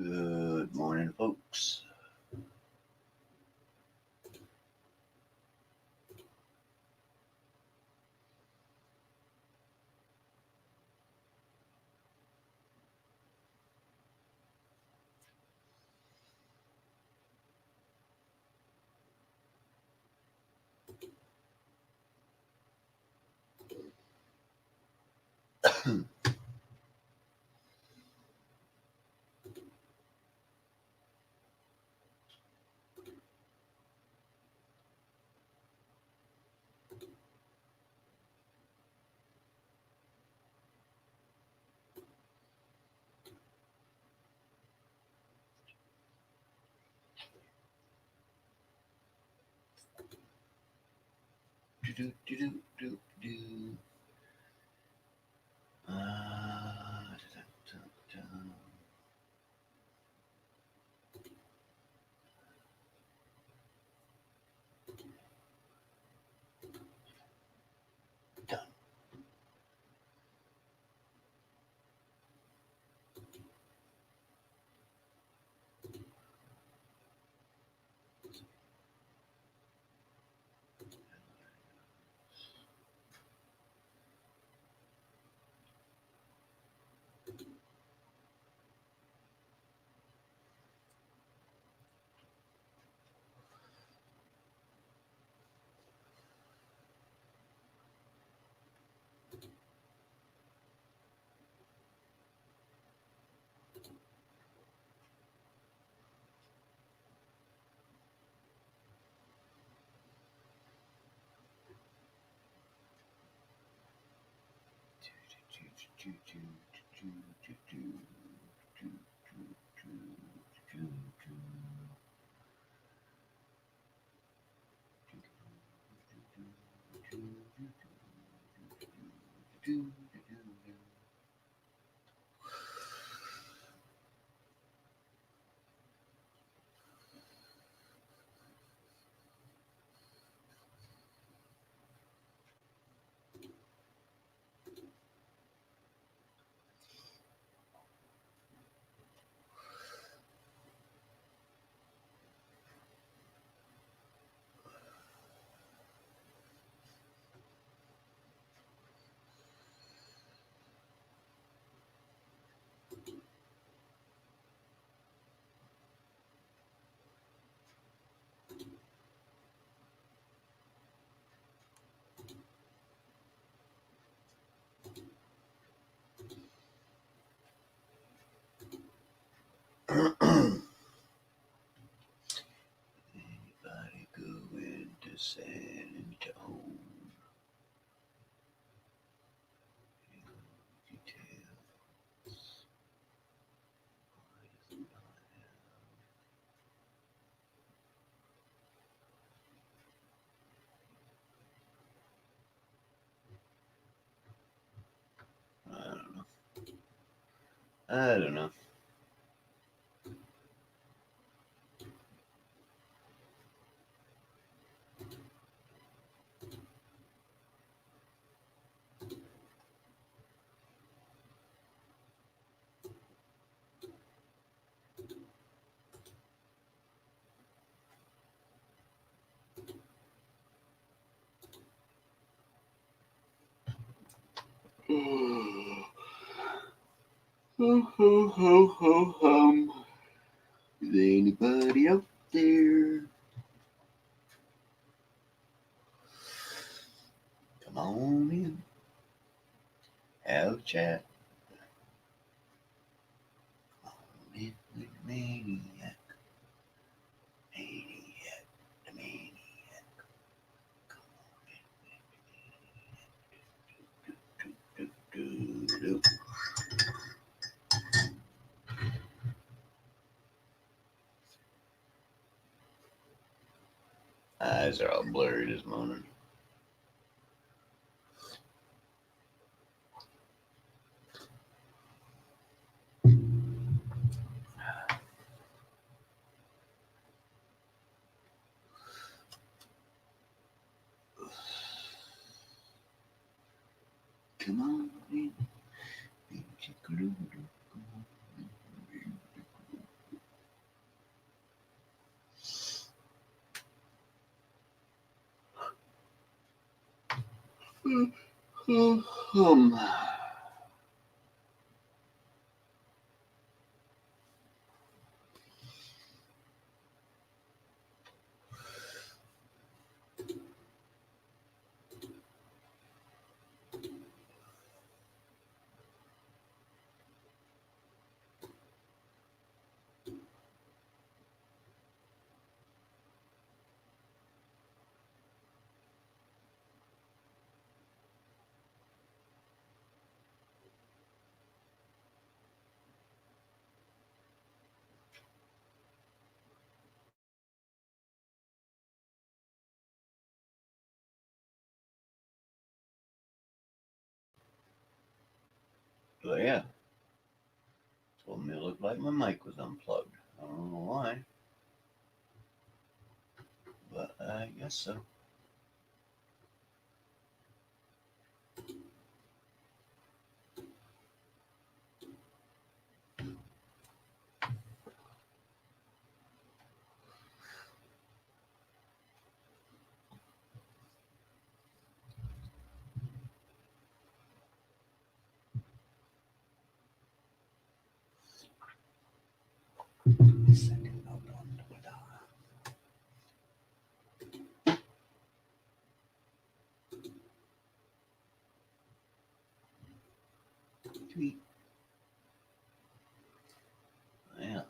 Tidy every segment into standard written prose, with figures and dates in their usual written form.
Good morning, folks. Do, do, do, do, do, do. Da, da, da, Done. Do, do, do, do, do, do, do, do, do, do, do. Anybody go into San Antonio? Details. Why does it not have? I don't know. I don't know. Is there anybody out there? Come on in. Have a chat. Come on in with the maniac. Maniac. The maniac. Come on in. Do, do, do, do. Eyes are all blurry this morning. Come on in. So yeah, told me it looked like my mic was unplugged. I don't know why, but I guess so. Second note on Twitter. Tweet. Yeah.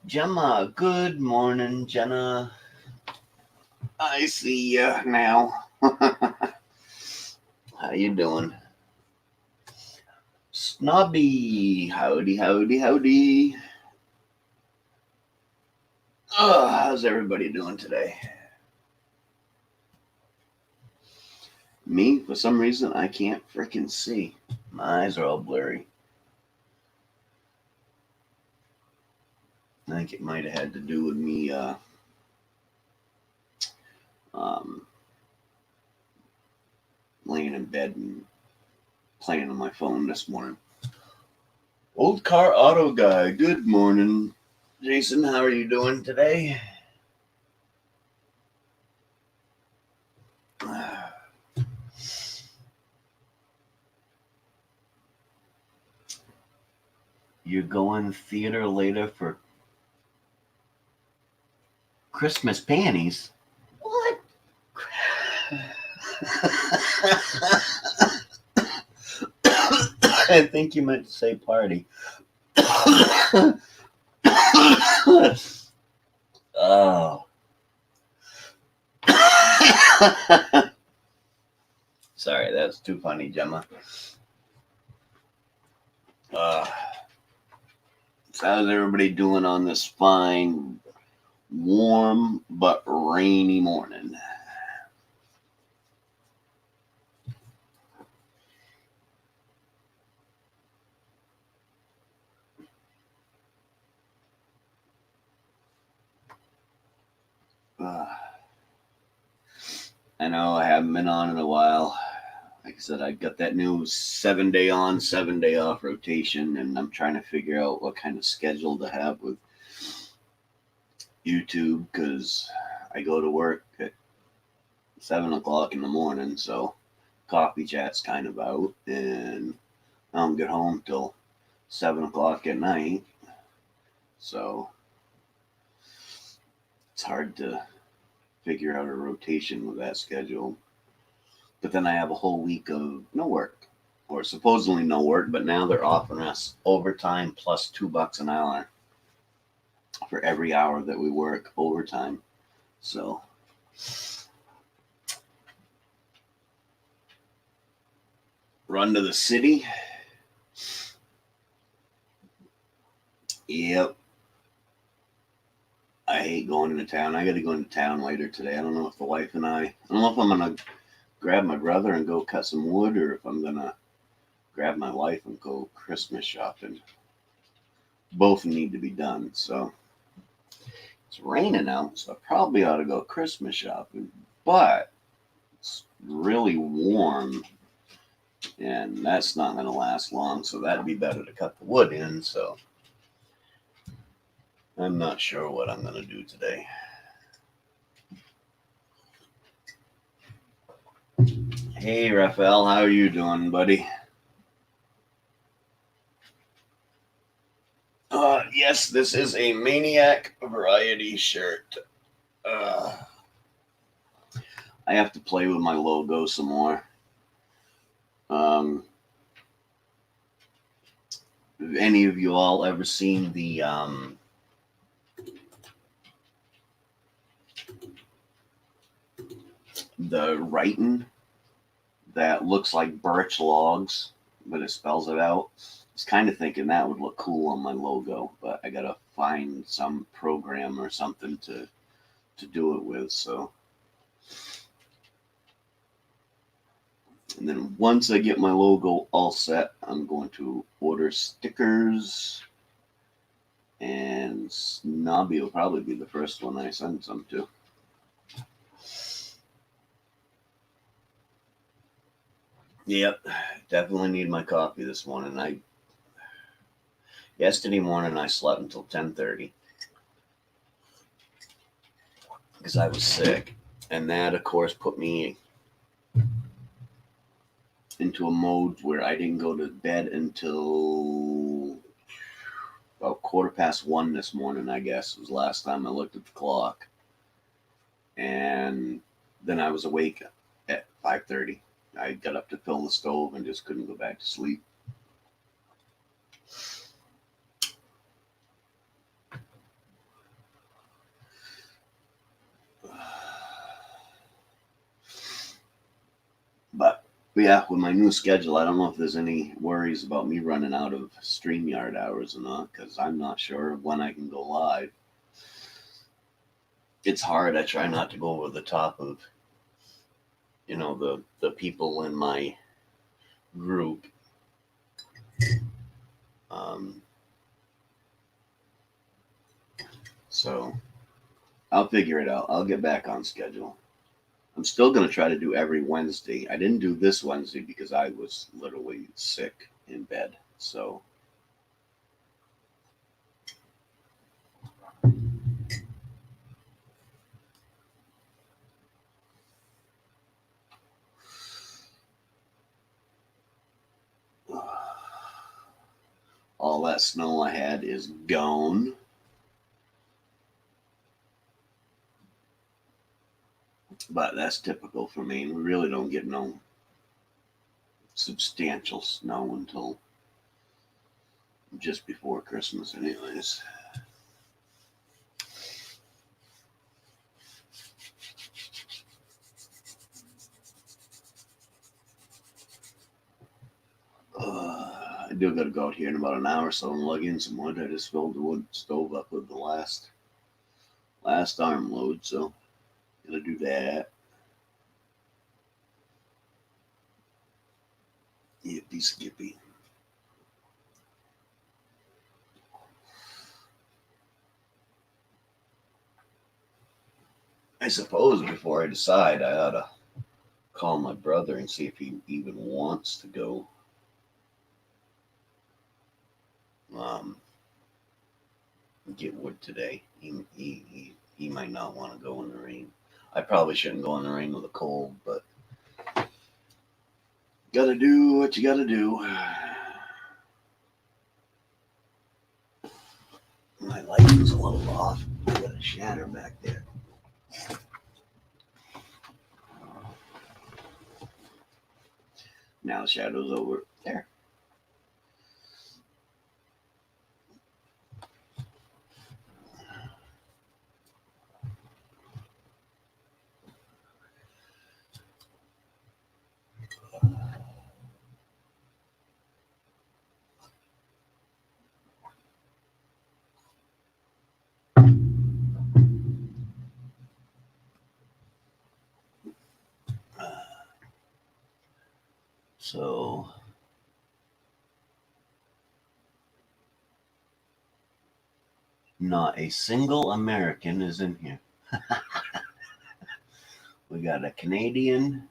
Gemma, good morning, Jenna. I see ya now. How you doing? Snobby, howdy, howdy, howdy. How's everybody doing today? Me, for some reason, I can't freaking see. My eyes are all blurry. I think it might have had to do with me um, laying in bed and playing on my phone this morning. Old car auto guy, good morning. Jason, how are you doing today? You're going theater later for Christmas panties? What? I think you meant to say party. Oh. Sorry, that's too funny, Gemma. So how's everybody doing on this fine, warm, but rainy morning? Uh, I know I haven't been on in a while. Like I said, I got that new 7 day on, 7 day off rotation, and I'm trying to figure out what kind of schedule to have with YouTube because I go to work at 7 o'clock in the morning, so coffee chat's kind of out, and I don't get home till 7 o'clock at night, so it's hard to figure out a rotation with that schedule. But then I have a whole week of no work, or supposedly no work, but now they're offering us overtime plus $2 an hour for every hour that we work overtime. So run to the city. Yep. I hate going into town. I got to go into town later today. I don't know if the wife and I don't know if I'm going to grab my brother and go cut some wood or if I'm going to grab my wife and go Christmas shopping. Both need to be done. So it's raining out, so I probably ought to go Christmas shopping. But it's really warm and that's not going to last long. So that'd be better to cut the wood in. So I'm not sure what I'm going to do today. Hey, Raphael, how are you doing, buddy? Yes, this is a Maine-iac variety shirt. I have to play with my logo some more. Have any of you all ever seen the writing that looks like birch logs, but it spells it out? I was kind of thinking that would look cool on my logo, but I gotta find some program or something to do it with. So, and then once I get my logo all set, I'm going to order stickers, and Snobby will probably be the first one I send some to. Yep, definitely need my coffee this morning. Yesterday morning I slept until 10:30 because I was sick, and that of course put me into a mode where I didn't go to bed until about 1:15 this morning. I guess was the last time I looked at the clock, and then I was awake at 5:30. I got up to fill the stove and just couldn't go back to sleep. But yeah, with my new schedule, I don't know if there's any worries about me running out of StreamYard hours or not, because I'm not sure when I can go live. It's hard. I try not to go over the top of, the people in my group. Um, So I'll figure it out. I'll get back on schedule. I'm still going to try to do every Wednesday. I didn't do this Wednesday because I was literally sick in bed. So all that snow I had is gone. But that's typical for Maine. We really don't get no substantial snow until just before Christmas, anyways. I do got to go out here in about an hour or so and lug in some wood. I just filled the wood stove up with the last arm load, so gotta do that. Yippee skippy. I suppose before I decide, I ought to call my brother and see if he even wants to go. Um, get wood today. He might not want to go in the rain. I probably shouldn't go in the rain with a cold, but gotta do what you gotta do. My lighting's a little off. I got a shatter back there. Now the shadow's over there. So not a single American is in here. We got a Canadian,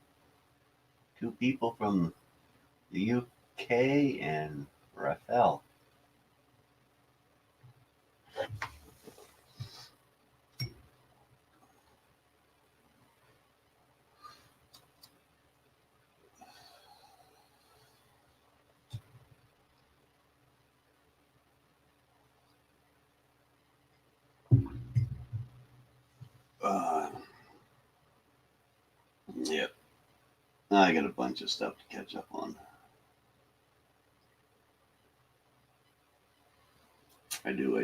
2 people from the UK, and Raphael. Yep. I got a bunch of stuff to catch up on. I do.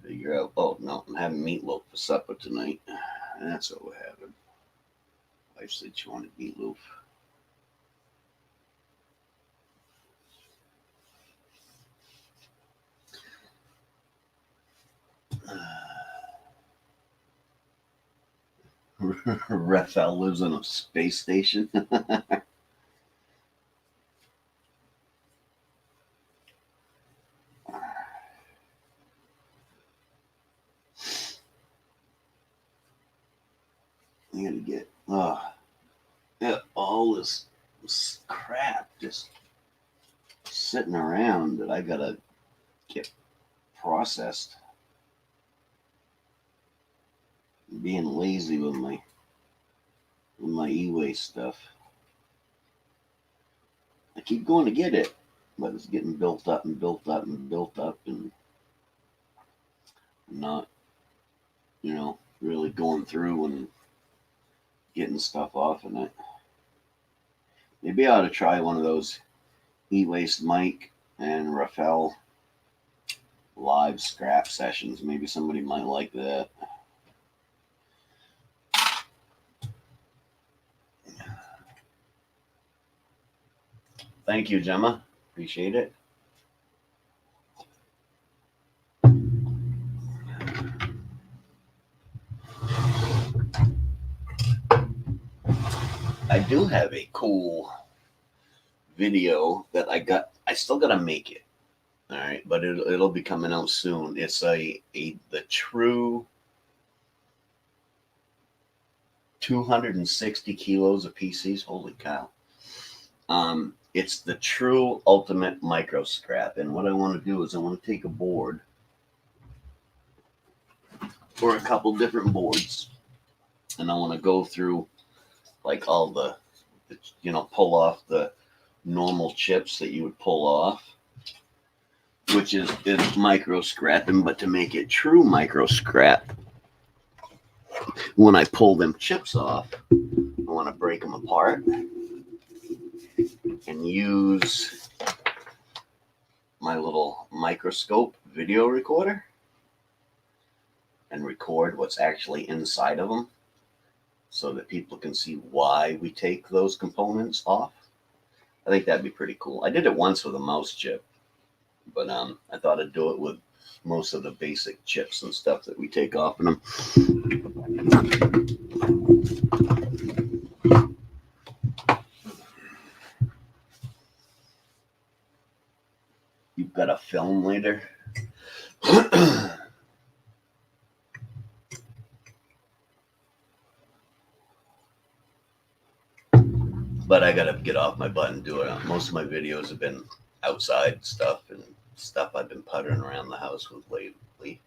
Figure out. Oh no, I'm having meatloaf for supper tonight. That's what we're having. Wife said she wanted meatloaf. Raphael lives on a space station. I gotta get all this crap just sitting around that I gotta get processed. I'm being lazy with my e-waste stuff. I keep going to get it, but it's getting built up and built up and built up, and not, really going through and getting stuff off in it. Maybe I ought to try one of those e-waste Mike and Raphael live scrap sessions. Maybe somebody might like that. Thank you, Gemma. Appreciate it. I do have a cool video that I still gotta make it. All right, but it'll be coming out soon. It's the true 260 kilos of PCs. Holy cow! It's the true ultimate micro scrap. And what I want to do is I want to take a board or a couple different boards, and I want to go through like all the pull off the normal chips that you would pull off, which is micro scrapping. But to make it true micro scrap, when I pull them chips off, I want to break them apart and use my little microscope video recorder and record what's actually inside of them so that people can see why we take those components off. I think that'd be pretty cool. I did it once with a mouse chip, but I thought I'd do it with most of the basic chips and stuff that we take off in them. You've got a film later. But I gotta get off my butt and do it. Most of my videos have been outside stuff and stuff I've been puttering around the house with lately.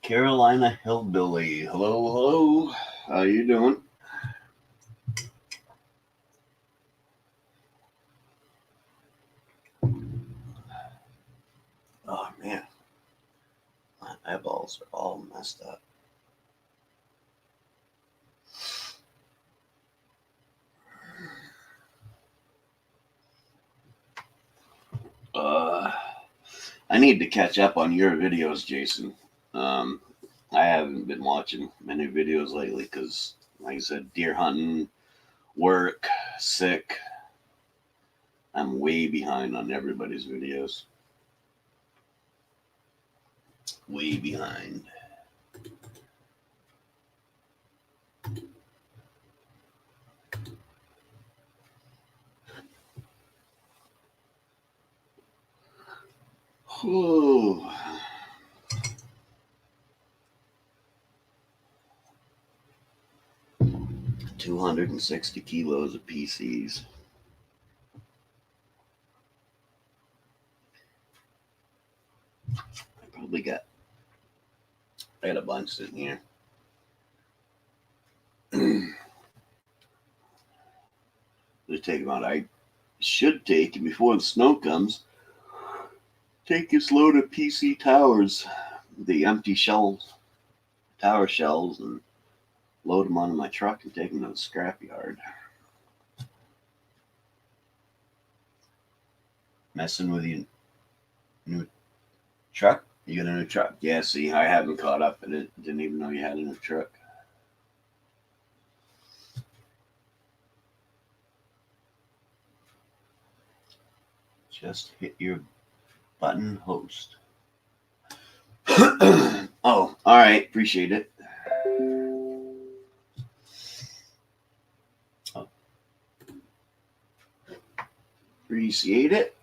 Carolina Hillbilly. Hello, hello. How you doing? Oh, man. My eyeballs are all messed up. I need to catch up on your videos, Jason. I haven't been watching many videos lately because, like I said, deer hunting, work, sick. I'm way behind on everybody's videos. Way behind. Whew. $260 kilos of PCs. I got a bunch sitting here. They take them out. I should take, before the snow comes, take this load of PC towers, the empty shells, tower shells, and load them onto my truck and take them to the scrapyard. Messing with your new truck? You got a new truck? Yeah, see, I haven't caught up in it. Didn't even know you had a new truck. Just hit your button, host. Oh, all right. Appreciate it. Oh. Appreciate it.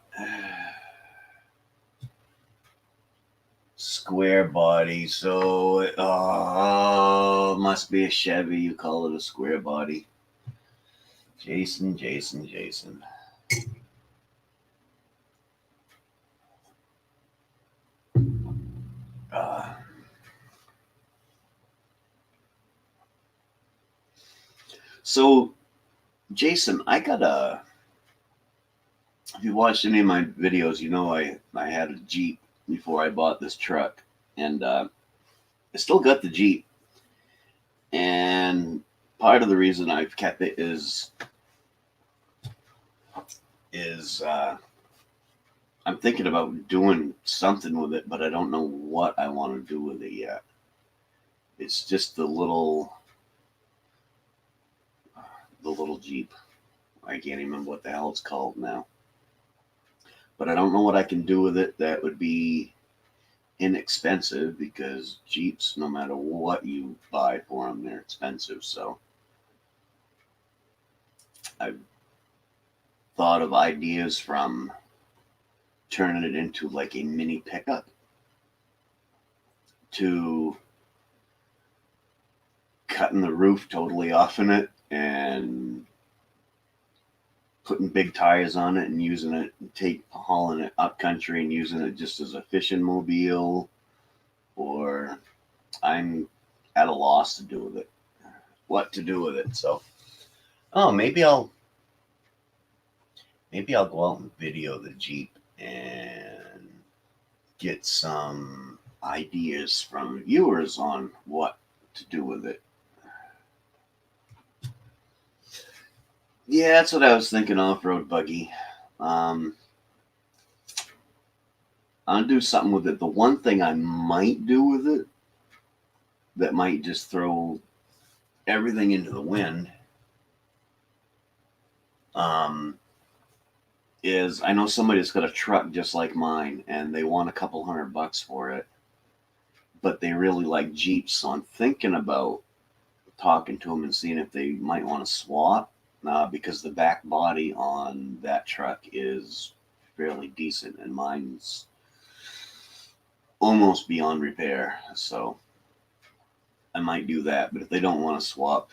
Square body. So, must be a Chevy. You call it a square body. Jason. So, Jason, if you watched any of my videos, you know I had a Jeep before I bought this truck. And I still got the Jeep. And part of the reason I've kept it is I'm thinking about doing something with it, but I don't know what I want to do with it yet. It's just the little Jeep. I can't even remember what the hell it's called now. but I don't know what I can do with it that would be inexpensive, because Jeeps, no matter what you buy for them, they're expensive. So I've thought of ideas from turning it into like a mini pickup to cutting the roof totally off in it and putting big tires on it and using it, hauling it up country and using it just as a fishing mobile. Or I'm at a loss to do with it, what to do with it. So, oh, maybe I'll go out and video the Jeep and get some ideas from viewers on what to do with it. Yeah, that's what I was thinking, off-road buggy. I'll do something with it. The one thing I might do with it that might just throw everything into the wind is, I know somebody that's got a truck just like mine, and they want a couple $100 for it, but they really like Jeeps. So I'm thinking about talking to them and seeing if they might want to swap, because the back body on that truck is fairly decent, and mine's almost beyond repair. So I might do that. But if they don't want to swap,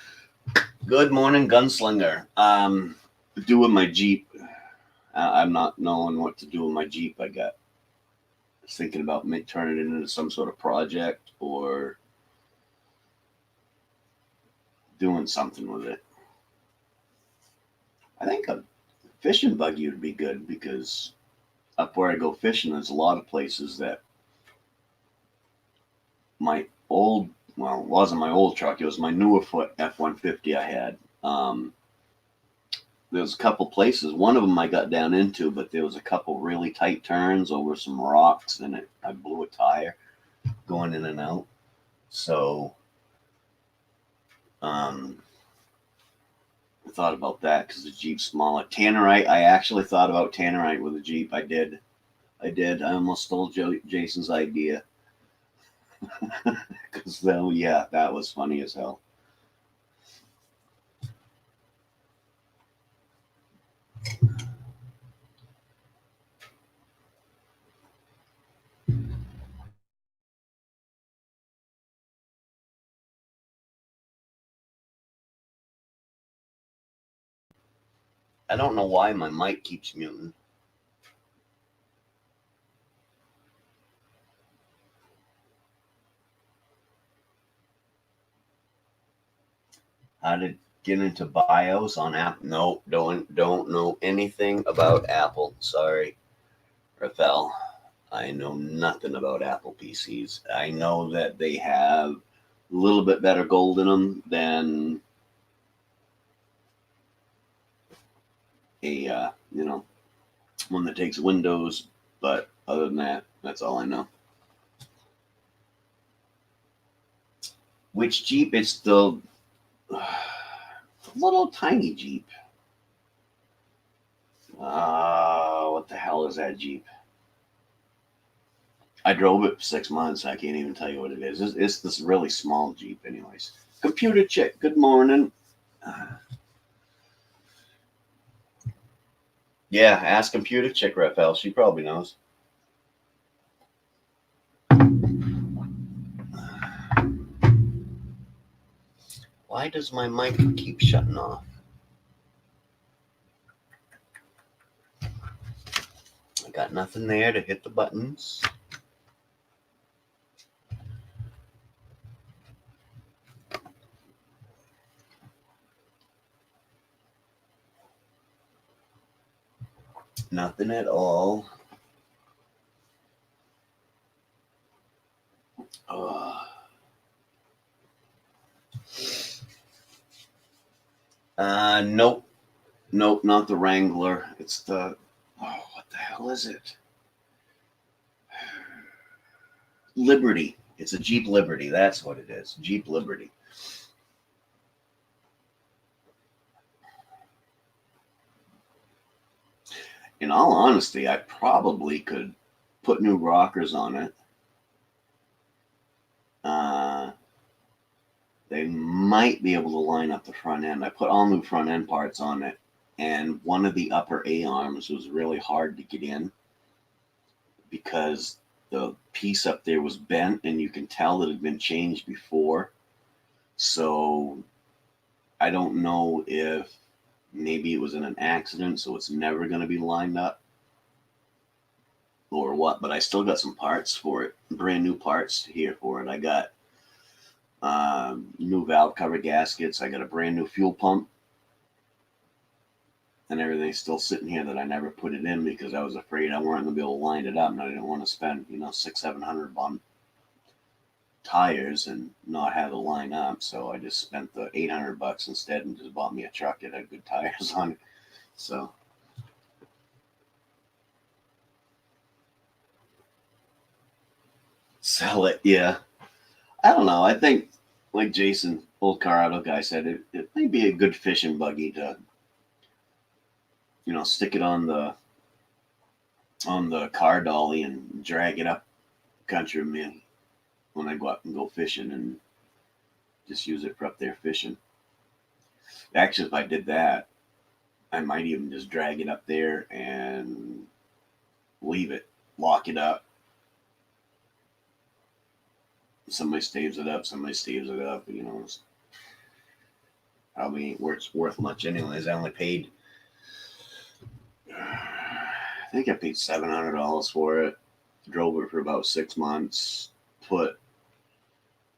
good morning, Gunslinger. Doing my Jeep, I'm not knowing what to do with my Jeep. I got thinking about turning it into some sort of project or doing something with it. I think a fishing buggy would be good, because up where I go fishing, there's a lot of places that my old, well, it wasn't my old truck, it was my newer F-150 I had. There was a couple places. One of them I got down into, but there was a couple really tight turns over some rocks, and I blew a tire going in and out. So I thought about that, because the Jeep's smaller. Tannerite, I actually thought about Tannerite with the Jeep. I did. I almost stole Jason's idea. Because, yeah, that was funny as hell. I don't know why my mic keeps muting. How to get into BIOS on Apple? No, don't know anything about Apple. Sorry, Rafael. I know nothing about Apple PCs. I know that they have a little bit better gold in them than a one that takes Windows. But other than that, that's all I know. Which Jeep? It's the little tiny Jeep. What the hell is that Jeep? I drove it for 6 months. I can't even tell you what it is. It's this really small Jeep, anyways. Computer chick, good morning. Yeah, ask computer chick, Raphael. She probably knows. Why does my mic keep shutting off? I got nothing there to hit the buttons. Nothing at all. Nope. Nope, not the Wrangler. It's the, what the hell is it? Liberty. It's a Jeep Liberty. That's what it is. Jeep Liberty. in all honesty, I probably could put new rockers on it. They might be able to line up the front end. I put all new front end parts on it, and one of the upper A-arms was really hard to get in because the piece up there was bent, and you can tell that it had been changed before. So I don't know if maybe it was in an accident, so it's never going to be lined up or what, but I still got some parts for it, brand new parts here for it. I got new valve cover gaskets. I got a brand new fuel pump, and everything's still sitting here that I never put it in because I was afraid I weren't going to be able to line it up, and I didn't want to spend, $600-700 on tires and not have it line up. So I just spent the $800 instead and just bought me a truck that had good tires on it. So sell it, yeah. I don't know. I think, like Jason, old car auto guy, said, it may be a good fishing buggy to, stick it on the car dolly and drag it up country man when I go out and go fishing and just use it for up there fishing. Actually, if I did that, I might even just drag it up there and leave it, lock it up. Somebody staves it up, It's probably ain't worth much anyways. I only paid, I think I paid $700 for it. Drove it for about 6 months. Put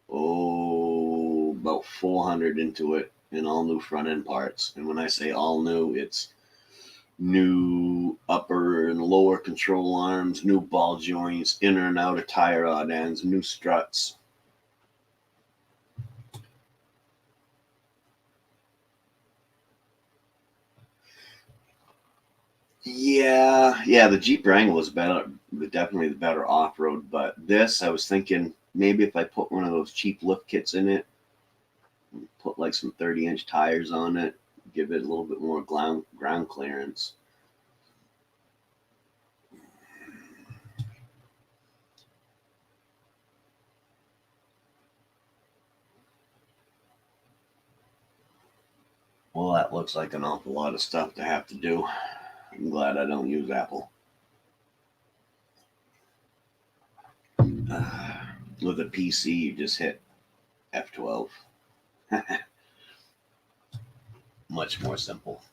about 400 into it in all new front end parts. And when I say all new, it's new upper and lower control arms, new ball joints, inner and outer tie rod ends, new struts. Yeah, the Jeep Wrangler is better, definitely the better off road. But this, I was thinking maybe if I put one of those cheap lift kits in it, put like some 30-inch tires on it, give it a little bit more ground clearance. Well, that looks like an awful lot of stuff to have to do. I'm glad I don't use Apple. With a PC, you just hit F12. Much more simple.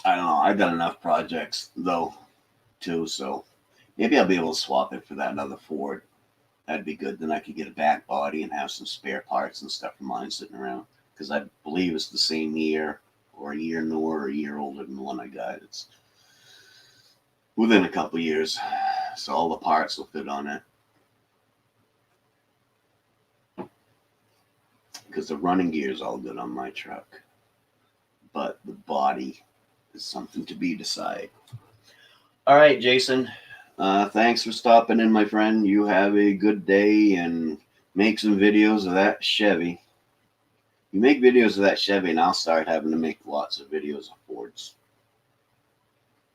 I don't know. I've got enough projects though, too. So maybe I'll be able to swap it for that other Ford. That'd be good. Then I could get a back body and have some spare parts and stuff for mine sitting around. Because I believe it's the same year, or a year newer, or a year older than the one I got. It's within a couple of years, so all the parts will fit on it. Because the running gear is all good on my truck, but the body is something to be decided. All right, Jason. Thanks for stopping in, my friend. You have a good day and make some videos of that Chevy. You make videos of that Chevy, and I'll start having to make lots of videos of Fords.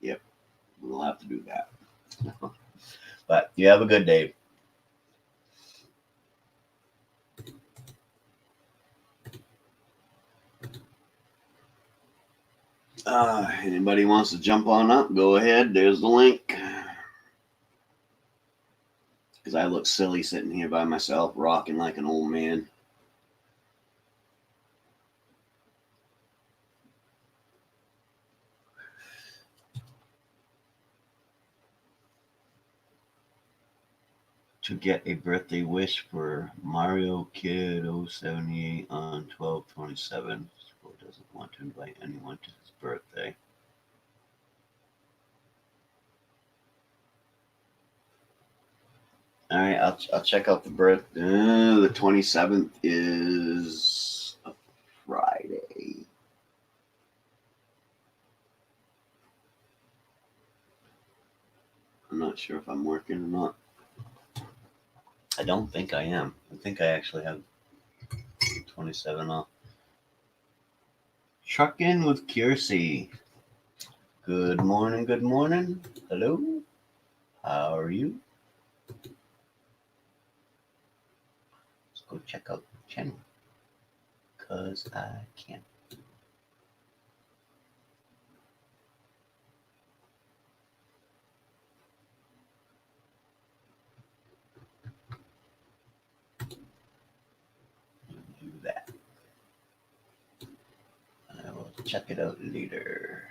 Yep, we'll have to do that. But you have a good day. Anybody wants to jump on up, go ahead. There's the link. Because I look silly sitting here by myself, rocking like an old man. To get a birthday wish for Mario Kid 078 on 12/27. School doesn't want to invite anyone to his birthday. All right, I'll check out the birth. The 27th is a Friday. I'm not sure if I'm working or not. I don't think I am. I think I actually have 27 off. Truck in with Kiersey. Good morning, good morning. Hello. How are you? Let's go check out the channel. Cause I can. Do that. I will check it out later.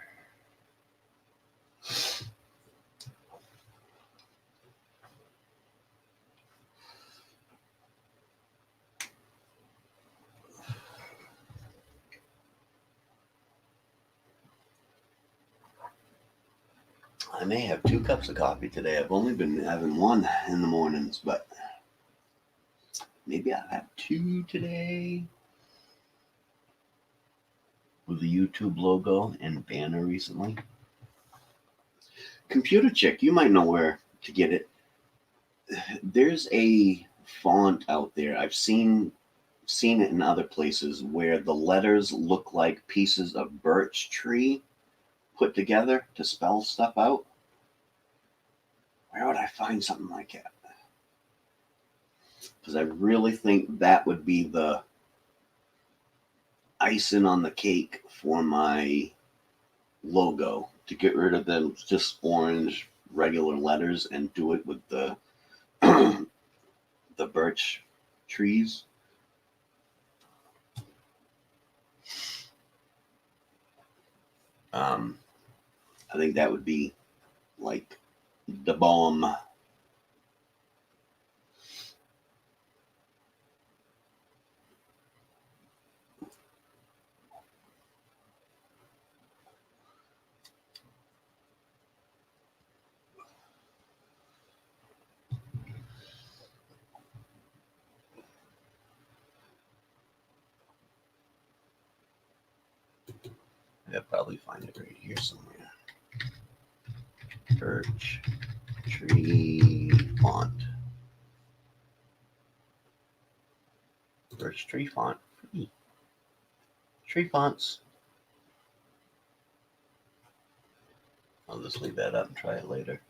I may have 2 cups of coffee today. I've only been having 1 in the mornings, but maybe I'll have 2 today. With the YouTube logo and banner recently. Computer Chick, you might know where to get it. There's a font out there. I've seen it in other places where the letters look like pieces of birch tree put together to spell stuff out. Where would I find something like that? Because I really think that would be the icing on the cake for my logo, to get rid of them just orange regular letters and do it with the the birch trees. I think that would be like the bomb. I'll probably find it right here somewhere. Birch tree font. Birch tree font. Tree fonts. I'll just leave that up and try it later.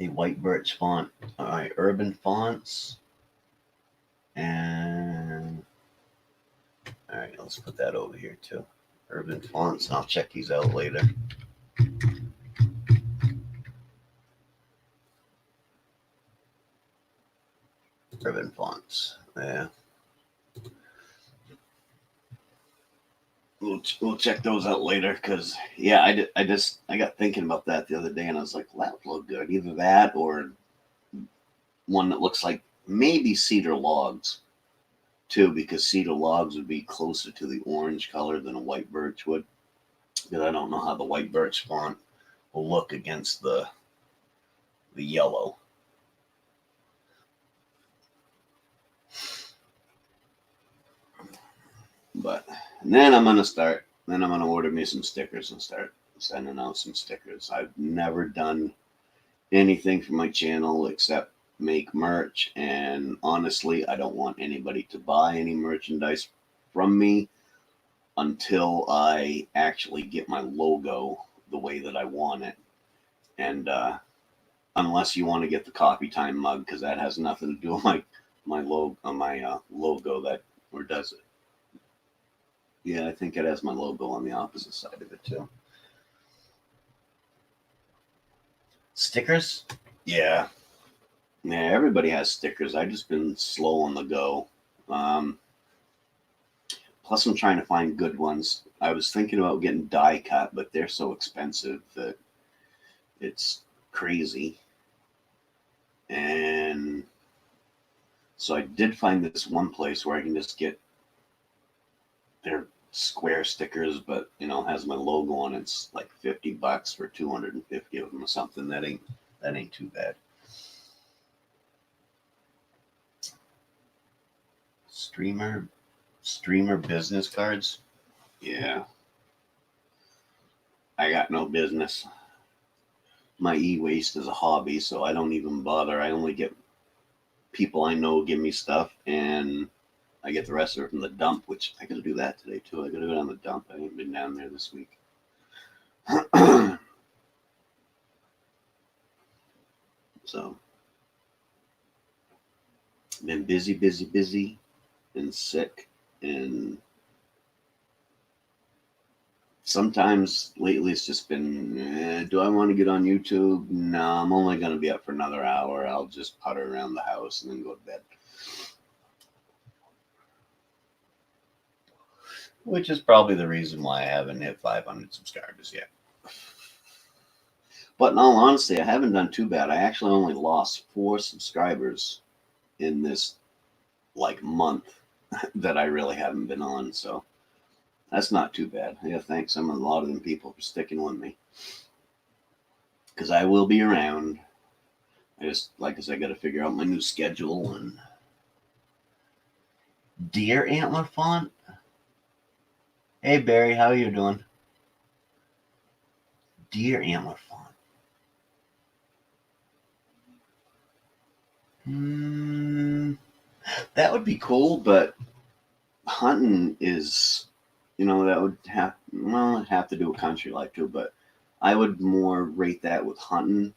A white birch font. All right, urban fonts. And all right, let's put that over here too. Urban fonts. I'll check these out later. Urban fonts. Yeah. We'll check those out later, because yeah, I got thinking about that the other day, and I was like, well, that would look good. Either that or one that looks like maybe cedar logs too, because cedar logs would be closer to the orange color than a white birch would. Because I don't know how the white birch font will look against the yellow. But and then I'm gonna order me some stickers and start sending out some stickers. I've never done anything for my channel except make merch, and honestly, I don't want anybody to buy any merchandise from me until I actually get my logo the way that I want it. And unless you want to get the Coffee Time mug, because that has nothing to do with my logo, that, or does it? Yeah, I think it has my logo on the opposite side of it too. Stickers? Yeah. Yeah, everybody has stickers. I've just been slow on the go. Plus, I'm trying to find good ones. I was thinking about getting die cut, but they're so expensive that it's crazy. And so I did find this one place where I can just get their square stickers, but has my logo on it. It's like $50 for 250 of them or something. That ain't too bad. Streamer business cards. Yeah. I got no business. my e-waste as a hobby, so I don't even bother. I only get people I know give me stuff, and I get the rest of it from the dump, which I gotta do that today too. I gotta go down the dump. I ain't been down there this week. So, been busy, and sick, and sometimes lately it's just been, do I want to get on YouTube? No, I'm only going to be up for another hour. I'll just putter around the house and then go to bed. Which is probably the reason why I haven't hit 500 subscribers yet. But in all honesty, I haven't done too bad. I actually only lost 4 subscribers in this like month that I really haven't been on. So that's not too bad. I gotta thank a lot of them people for sticking with me. Because I will be around. I just, like I said, I got to figure out my new schedule. And deer antler font. Hey Barry, how you doing? Deer antler font. That would be cool, but hunting is, that would have, well, it'd have to do with country life too, but I would more rate that with hunting,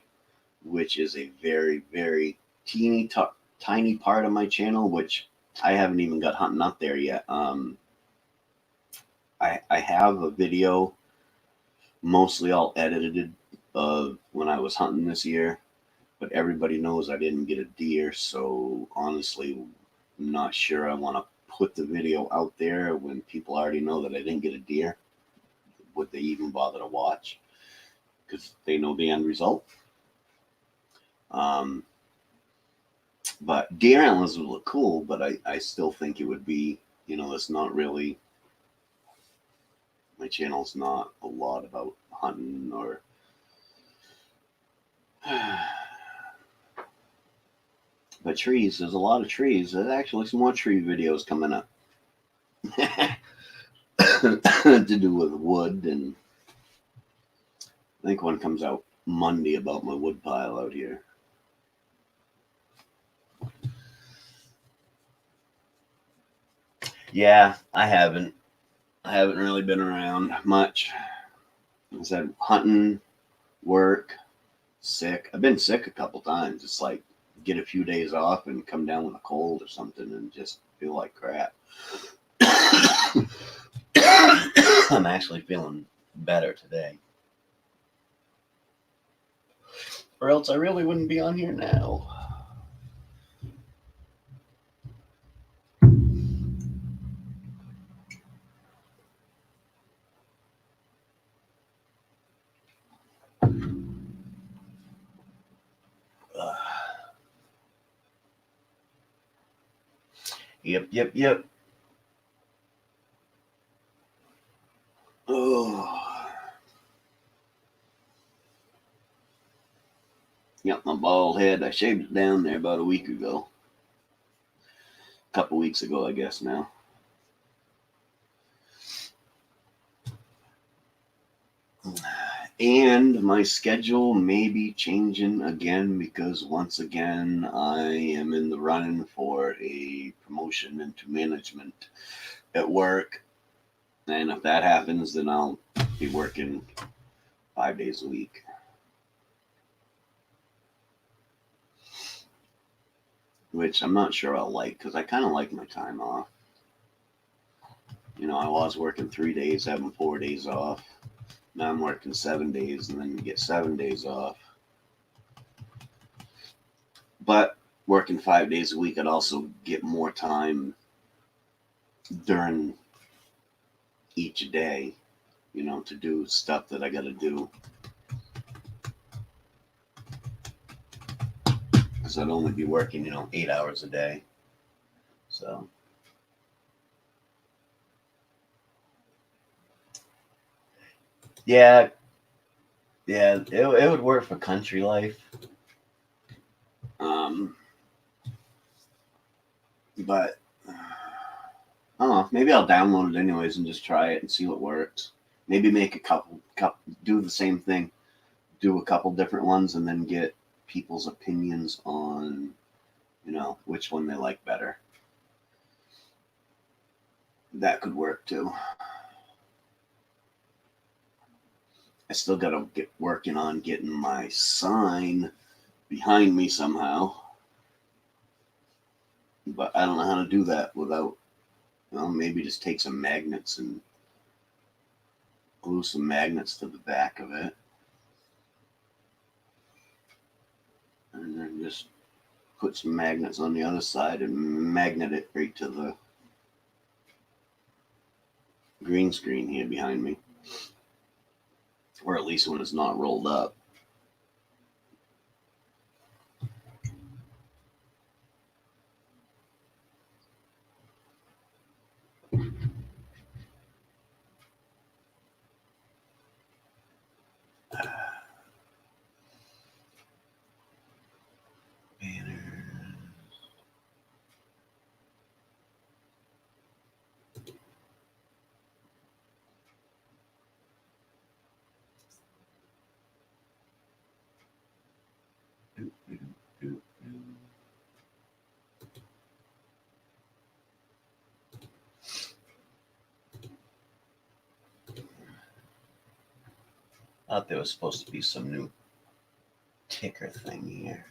which is a very, very tiny part of my channel, which I haven't even got hunting up there yet. I have a video, mostly all edited, of when I was hunting this year, but everybody knows I didn't get a deer, so honestly, I'm not sure I want to put the video out there when people already know that I didn't get a deer. Would they even bother to watch? Because they know the end result. But deer antlers would look cool, but I still think it would be, it's not really, my channel's not a lot about hunting or but trees. There's a lot of trees. There's actually some more tree videos coming up to do with wood, and I think one comes out Monday about my wood pile out here. Yeah, I haven't really been around much. I said hunting, work, sick. I've been sick a couple times. It's like get a few days off and come down with a cold or something and just feel like crap. I'm actually feeling better today. Or else I really wouldn't be on here now. Yep. Oh. Yep, my bald head. I shaved it down there about a week ago. A couple weeks ago, I guess now. And my schedule may be changing again because once again I am in the running for a promotion into management at work. And if that happens, then I'll be working 5 days a week. Which I'm not sure I'll like because I kind of like my time off. I was working 3 days, having 4 days off. Now I'm working 7 days and then you get 7 days off. But working 5 days a week, I'd also get more time during each day, to do stuff that I got to do. Because I'd only be working, 8 hours a day. So. Yeah, it would work for country life. But I don't know. Maybe I'll download it anyways and just try it and see what works. Maybe make a couple do the same thing. do a couple different ones and then get people's opinions on, which one they like better. That could work too. I still got to get working on getting my sign behind me somehow. But I don't know how to do that without, maybe just take some magnets and glue some magnets to the back of it. And then just put some magnets on the other side and magnet it right to the green screen here behind me. Or at least when it's not rolled up. I thought there was supposed to be some new ticker thing here.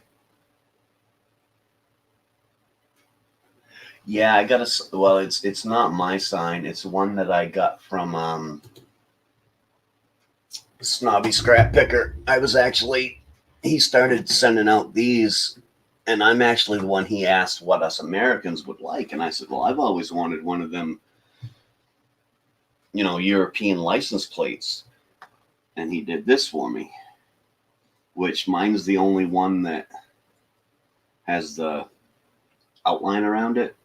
Yeah, I got a. Well, it's not my sign. It's one that I got from Snobby Scrap Picker. He started sending out these, and I'm actually the one he asked what us Americans would like, and I said, well, I've always wanted one of them, European license plates, and he did this for me, which mine's the only one that has the outline around it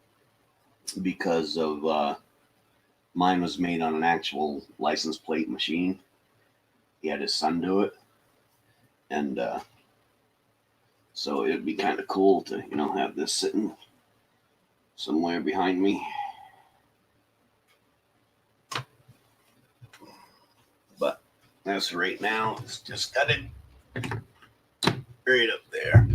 because of mine was made on an actual license plate machine. He had his son do it, and so it'd be kind of cool to have this sitting somewhere behind me. But as for right now, it's just got it right up there.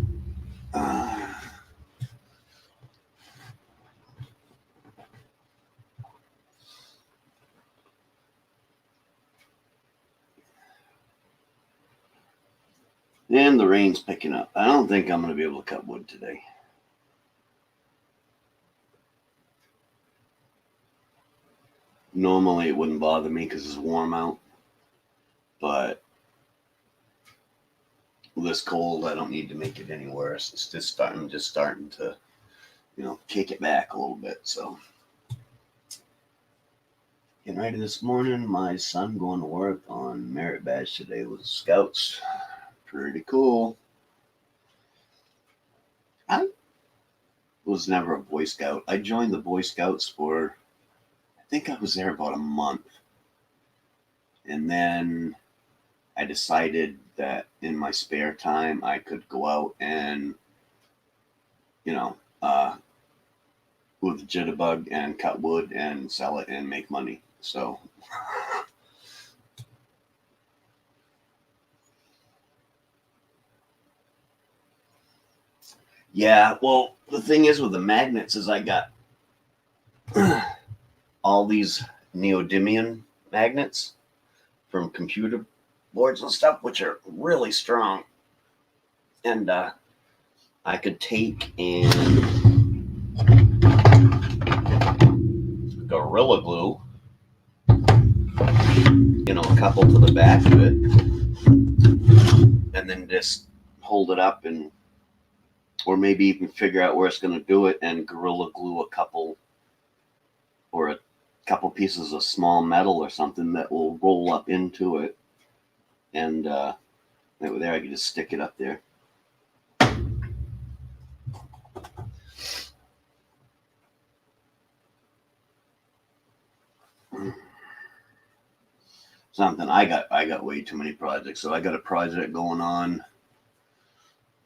And the rain's picking up. I don't think I'm going to be able to cut wood today. Normally it wouldn't bother me because it's warm out. But this cold, I don't need to make it any worse. It's just starting to, kick it back a little bit. So getting ready this morning. My son going to work on merit badge today with Scouts. Pretty cool. I was never a Boy Scout. I joined the Boy Scouts for, I think I was there about a month. And then I decided that in my spare time, I could go out and, with a jitterbug and cut wood and sell it and make money. So yeah, well, the thing is with the magnets is I got all these neodymium magnets from computer boards and stuff, which are really strong. And I could take and Gorilla Glue, a couple to the back of it, and then just hold it up or maybe even figure out where it's going to do it and Gorilla Glue a couple pieces of small metal or something that will roll up into it. And there I can just stick it up there. Something I got way too many projects. So I got a project going on.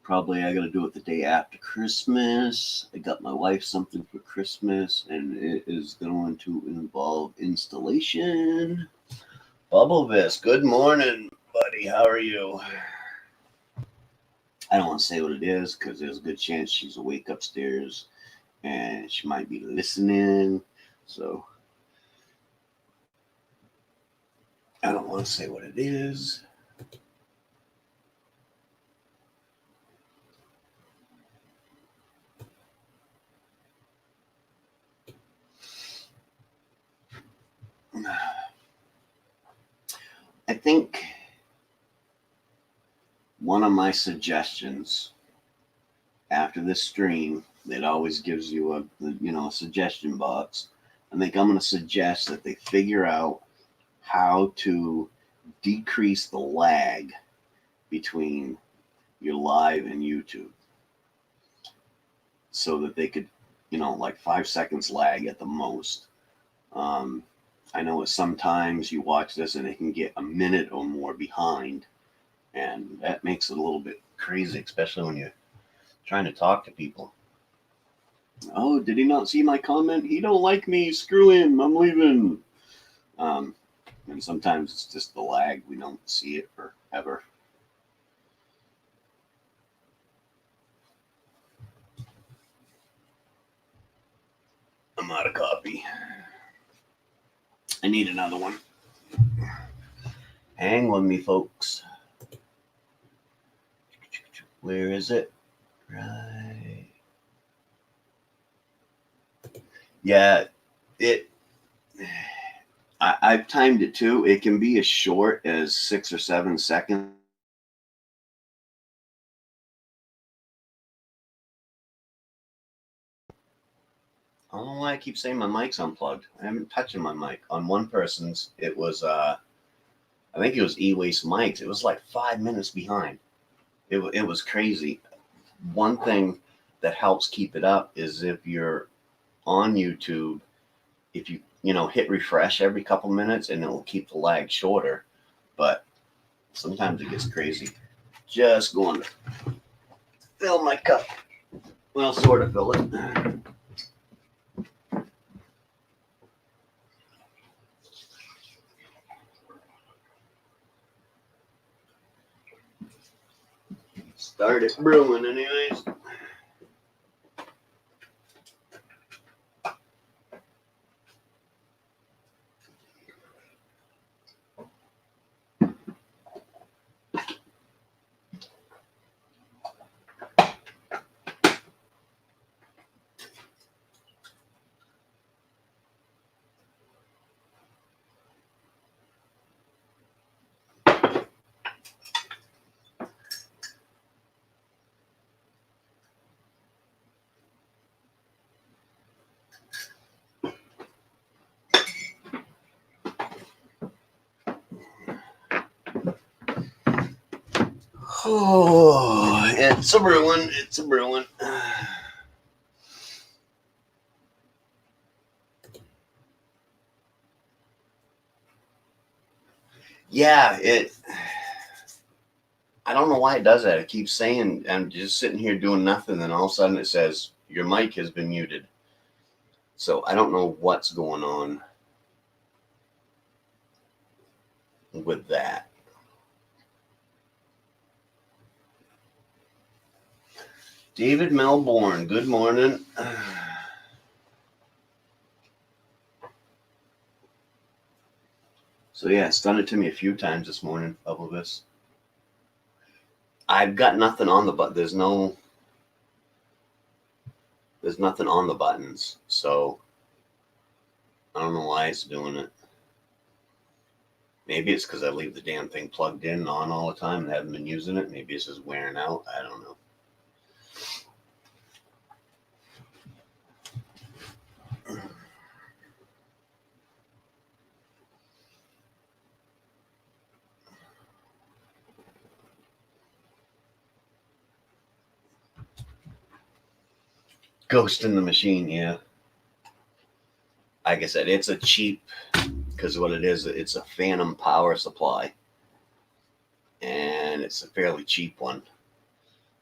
Probably I got to do it the day after Christmas. I got my wife something for Christmas, and it is going to involve installation. Bubble Vis, good morning, buddy. How are you? I don't want to say what it is because there's a good chance she's awake upstairs and she might be listening. So I don't want to say what it is. I think one of my suggestions after this stream, it always gives you a suggestion box. I think I'm going to suggest that they figure out how to decrease the lag between your live and YouTube so that they could, like 5 seconds lag at the most. I know that sometimes you watch this and it can get a minute or more behind, and that makes it a little bit crazy, especially when you're trying to talk to people. Oh, did he not see my comment? He don't like me. Screw him. I'm leaving. And sometimes it's just the lag. We don't see it forever. I'm out of coffee. I need another one. Hang with me, folks. Where is it? Right. Yeah, I've timed it too. It can be as short as 6 or 7 seconds. I don't know why I keep saying my mic's unplugged. I haven't touching my mic. On one person's, it was I think it was E-Waste Mics. It was like 5 minutes behind. It was crazy. One thing that helps keep it up is if you're on YouTube, if you hit refresh every couple minutes, and it will keep the lag shorter. But sometimes it gets crazy. Just going to fill my cup. Well, sort of fill it. Start it brewing anyways. Oh, it's a brewing. It's a brewing. Yeah, I don't know why it does that. It keeps saying I'm just sitting here doing nothing, and all of a sudden it says your mic has been muted. So I don't know what's going on with that. David Melbourne, good morning. So yeah, it's done it to me a few times this morning, Elvis. I've got nothing on the button. There's nothing on the buttons, so I don't know why it's doing it. Maybe it's because I leave the damn thing plugged in and on all the time and haven't been using it. Maybe it's just wearing out. I don't know. Ghost in the machine, yeah. Like I said, it's a cheap, because what it is, it's a phantom power supply. And it's a fairly cheap one.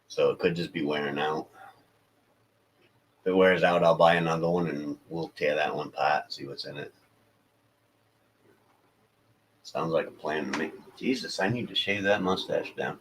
So it could just be wearing out. If it wears out, I'll buy another one and we'll tear that one apart, see what's in it. Sounds like a plan to me. Jesus, I need to shave that mustache down.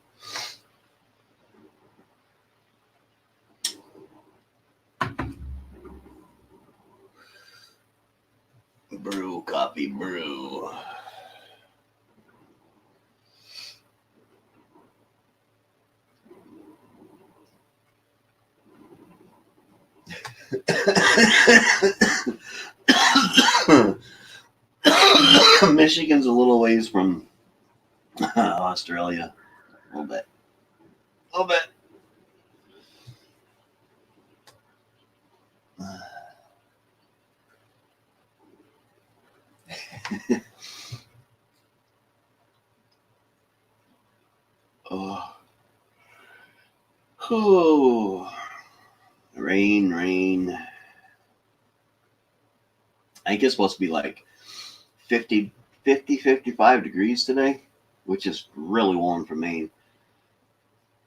Michigan's a little ways from Australia. A little bit. A little bit. Oh. Oh. Rain, rain. I think it's supposed to be like 50, 55 degrees today, which is really warm for Maine.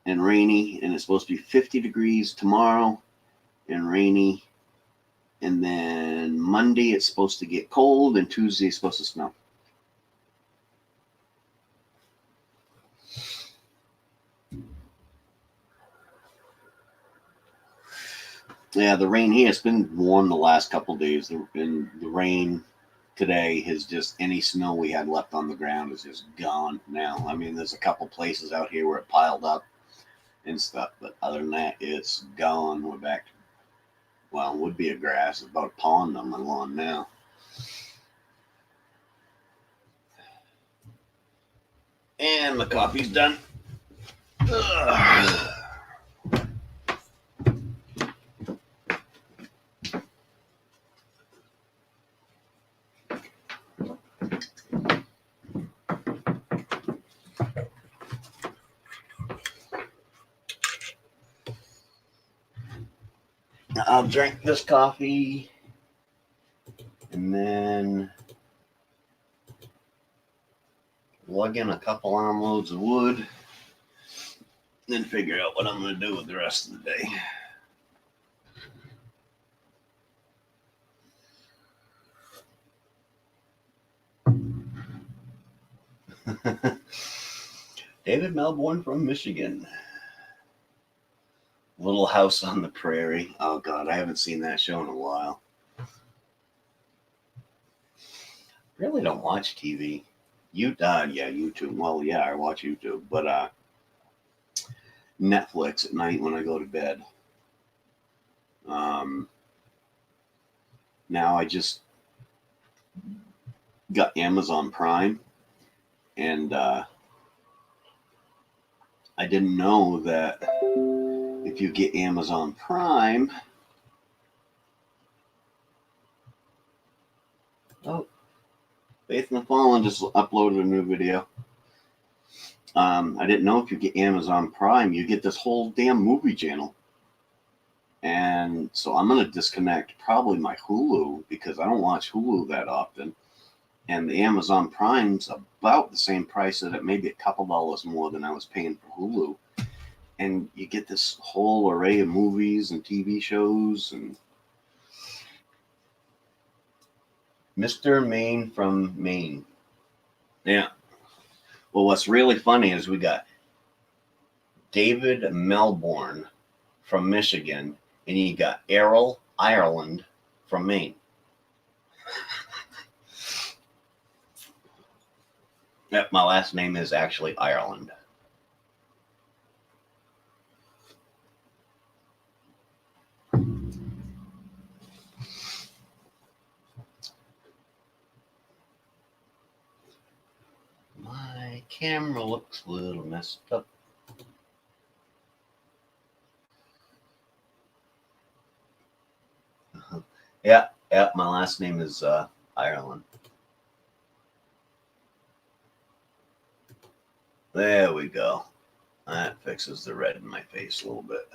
And rainy, and it's supposed to be 50 degrees tomorrow and rainy. And then Monday it's supposed to get cold, and Tuesday it's supposed to snow. Yeah, the rain here, it's been warm the last couple of days. And the rain today has just, any snow we had left on the ground is just gone now. I mean, there's a couple places out here where it piled up and stuff, but other than that, it's gone. We're back to, well, it would be a grass, it's about a pond on my lawn now. And my coffee's done. Ugh. I'll drink this coffee and then lug in a couple armloads of wood, then figure out what I'm going to do with the rest of the day. David Melbourne from Michigan. Little House on the Prairie. Oh, God, I haven't seen that show in a while. Really don't watch TV. Yeah, YouTube. Well, yeah, I watch YouTube, but Netflix at night when I go to bed. Now I just got Amazon Prime, and I didn't know that if you get Amazon Prime, Faith in the Fallen just uploaded a new video. I didn't know if you get Amazon Prime, you get this whole damn movie channel. And so I'm going to disconnect probably my Hulu because I don't watch Hulu that often. And the Amazon Prime's about the same price, at it maybe a couple dollars more than I was paying for Hulu. And you get this whole array of movies and TV shows. And Mr. Maine from Maine. Yeah. Well, what's really funny is we got David Melbourne from Michigan, and you got Errol Ireland from Maine. Yep, my last name is actually Ireland. My camera looks a little messed up. Yeah, my last name is Ireland. There we go. That fixes the red in my face a little bit.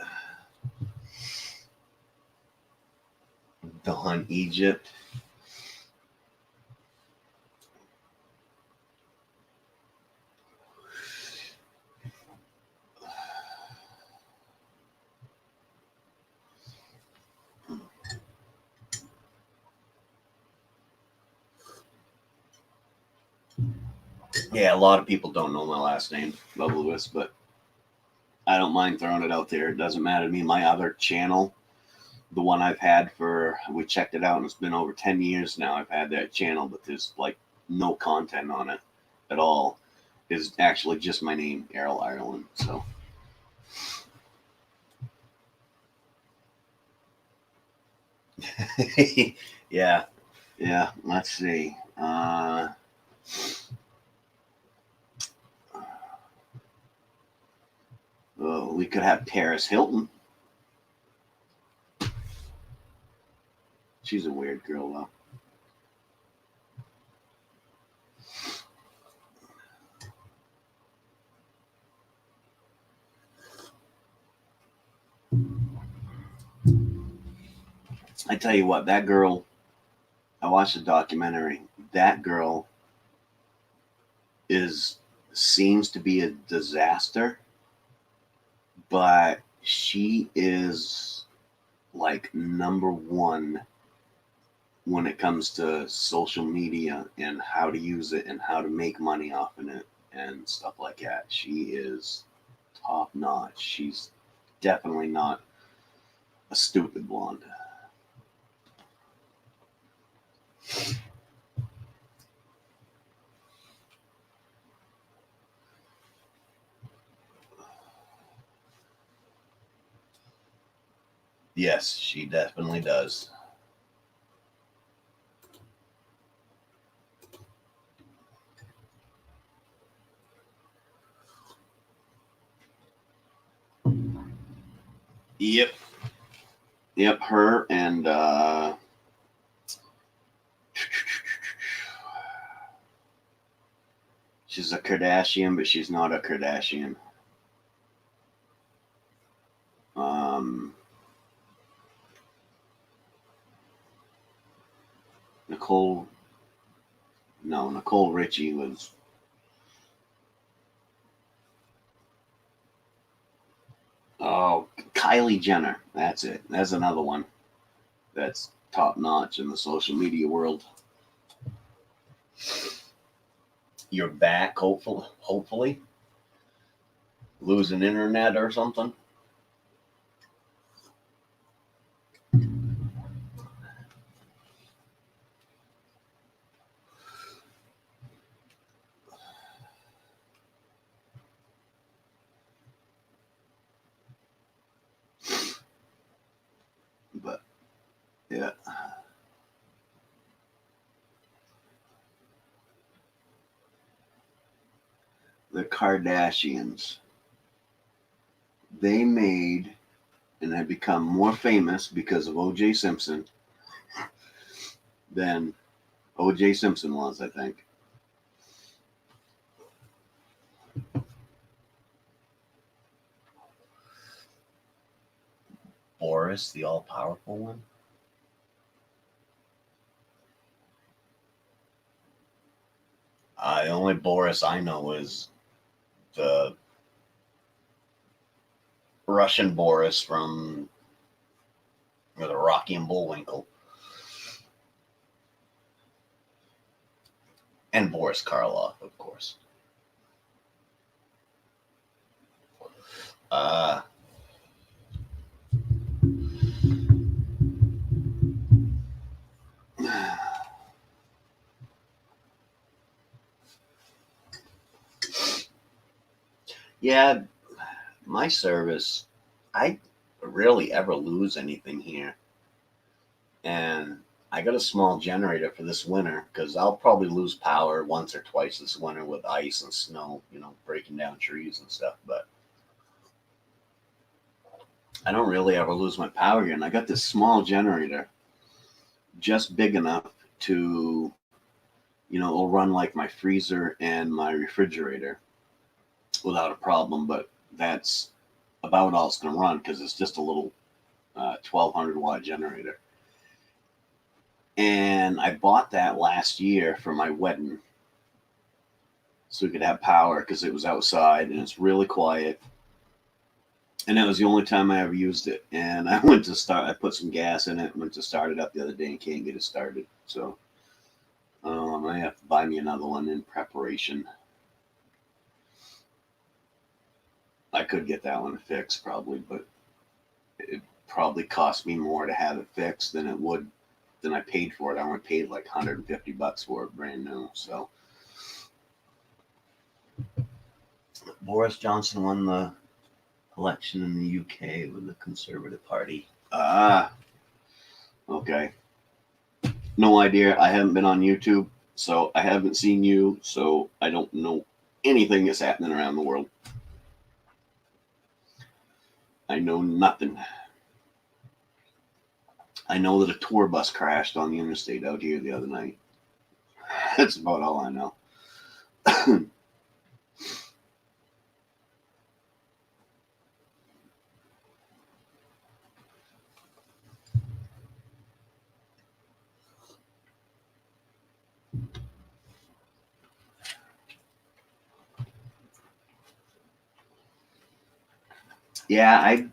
Dawn, Egypt. Yeah, a lot of people don't know my last name, Bubba Lewis, but I don't mind throwing it out there. It doesn't matter to me. My other channel, the one I've had we checked it out, and it's been over 10 years now. I've had that channel, but there's like no content on it at all. Is actually just my name, Errol Ireland. So. Yeah, yeah. Let's see. Oh, we could have Paris Hilton. She's a weird girl, though. I tell you what, that girl. I watched a documentary. That girl is seems to be a disaster, but she is like number one when it comes to social media and how to use it and how to make money off of it and stuff like that. She is top notch. She's definitely not a stupid blonde. Yes, she definitely does. Yep. Yep, her and she's a Kardashian, but she's not a Kardashian. Um, Nicole, no, Nicole Richie was. Oh, Kylie Jenner. That's it. That's another one that's top notch in the social media world. You're back, hopefully. Hopefully, losing internet or something. But yeah, the Kardashians. They made and have become more famous because of O.J. Simpson than O.J. Simpson was, I think. Boris, the all powerful one. The only Boris I know is the Russian Boris from the Rocky and Bullwinkle, and Boris Karloff, of course. Uh, yeah, my service, I rarely ever lose anything here. And I got a small generator for this winter because I'll probably lose power once or twice this winter with ice and snow, breaking down trees and stuff. But I don't really ever lose my power here. And I got this small generator just big enough to, it'll run like my freezer and my refrigerator without a problem. But that's about all it's going to run because it's just a little 1200-watt generator. And I bought that last year for my wedding so we could have power because it was outside and it's really quiet. And that was the only time I ever used it. And I put some gas in it, went to start it up the other day and can't get it started. So I have to buy me another one in preparation. I could get that one fixed probably, but it probably cost me more to have it fixed than I paid for it. I only paid like $150 for it brand new. So Boris Johnson won the election in the UK with the Conservative Party. Ah, okay. No idea. I haven't been on YouTube, so I haven't seen you, so I don't know anything that's happening around the world. I know nothing. I know that a tour bus crashed on the interstate out here the other night. That's about all I know. Yeah,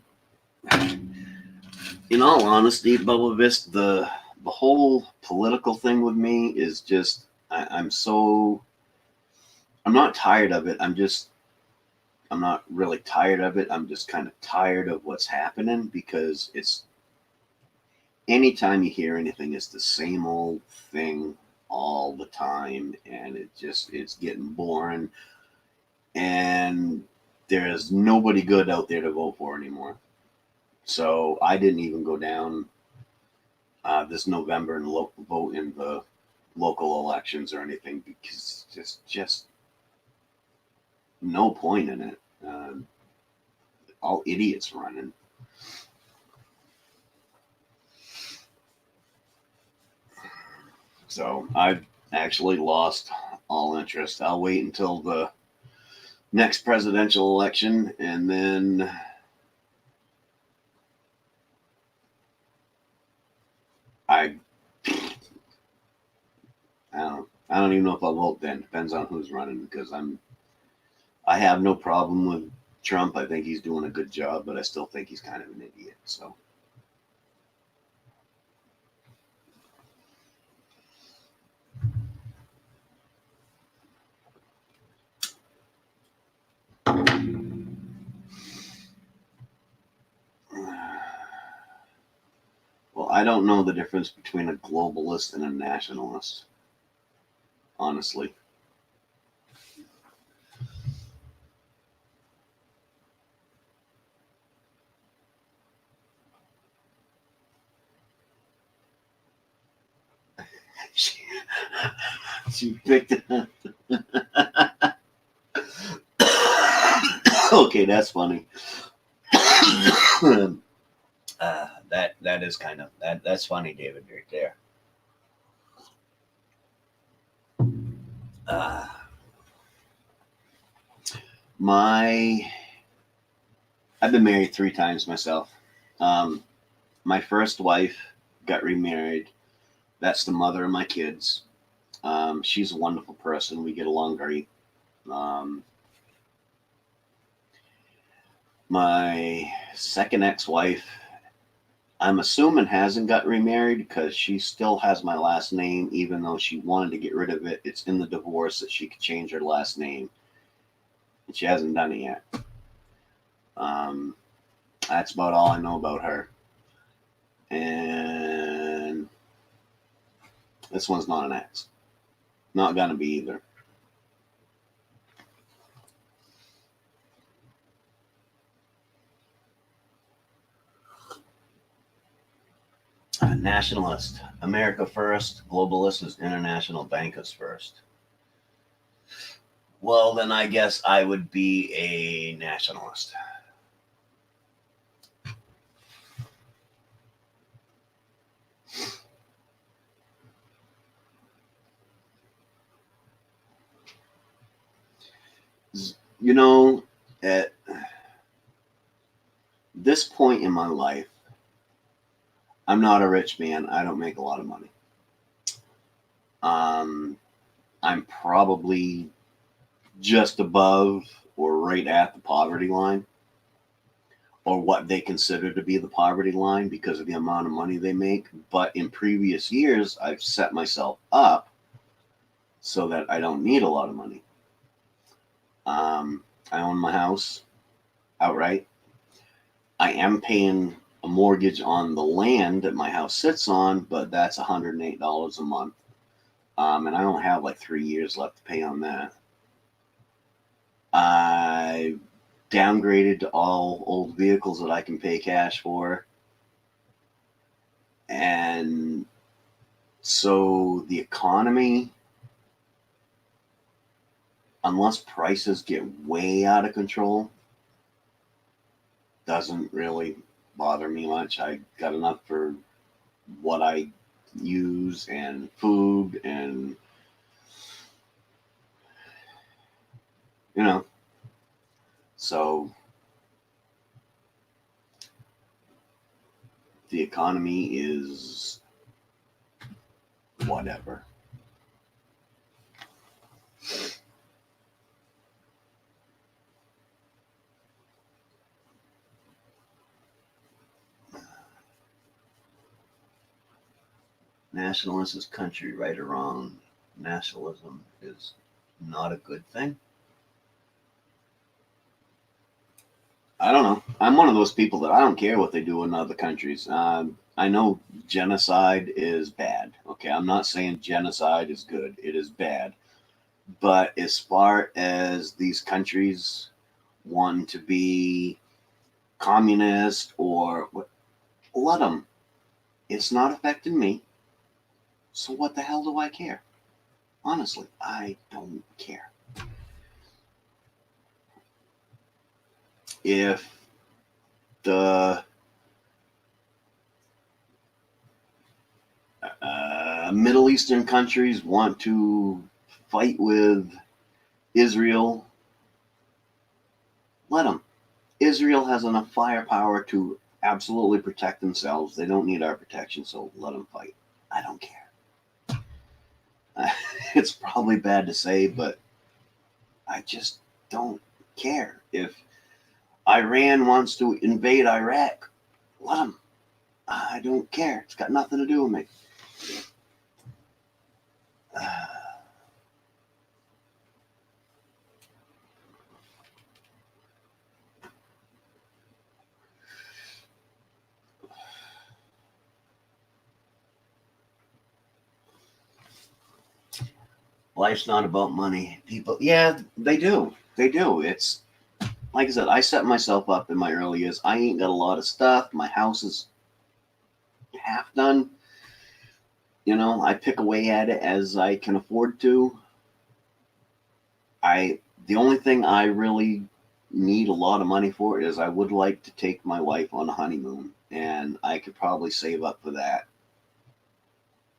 in all honesty, Bubba Vist, the whole political thing with me is just I'm so I'm not tired of it. I'm not really tired of it. I'm just kind of tired of what's happening because it's anytime you hear anything, it's the same old thing all the time, and it's getting boring, and there's nobody good out there to vote for anymore. So I didn't even go down this November and vote in the local elections or anything because just no point in it. All idiots running. So I've actually lost all interest. I'll wait until the next presidential election, and then I I don't even know if I'll vote then. Depends on who's running because I have no problem with Trump. I think he's doing a good job, but I still think he's kind of an idiot. So well, I don't know the difference between a globalist and a nationalist, honestly. She picked it up. Okay, that's funny. That is kind of that's funny, David, right there. Uh, my I've been married 3 times myself. Um, my first wife got remarried. That's the mother of my kids. She's a wonderful person. We get along great. Um, my second ex-wife, I'm assuming hasn't got remarried because she still has my last name, even though she wanted to get rid of it. It's in the divorce that she could change her last name, and she hasn't done it yet. Um, that's about all I know about her. And this one's not an ex. Not gonna be either. Nationalist. America first. Globalist is international bankers first. Well, then I guess I would be a nationalist. You know, at this point in my life, I'm not a rich man. I don't make a lot of money. Um, I'm probably just above or right at the poverty line, or what they consider to be the poverty line because of the amount of money they make. But in previous years, I've set myself up so that I don't need a lot of money. I own my house outright. I am paying a mortgage on the land that my house sits on, but that's $108 a month. And I only have like 3 years left to pay on that. I downgraded to all old vehicles that I can pay cash for. And So the economy, unless prices get way out of control, doesn't really bother me much. I got enough for what I use and food and, you know, so the economy is whatever. Nationalist is country, right or wrong. Nationalism is not a good thing. I don't know. I'm one of those people that I don't care what they do in other countries. I know genocide is bad. Okay, I'm not saying genocide is good. It is bad. But as far as these countries want to be communist or let them. It's not affecting me. So what the hell do I care? Honestly, I don't care. If the Middle Eastern countries want to fight with Israel, let them. Israel has enough firepower to absolutely protect themselves. They don't need our protection, so let them fight. I don't care. It's probably bad to say, but I just don't care. If Iran wants to invade Iraq, let them. I don't care. It's got nothing to do with me. Life's not about money. People, yeah, they do. They do. It's like I said, I set myself up in my early years. I ain't got a lot of stuff. My house is half done. You know, I pick away at it as I can afford to. The only thing I really need a lot of money for is I would like to take my wife on a honeymoon, and I could probably save up for that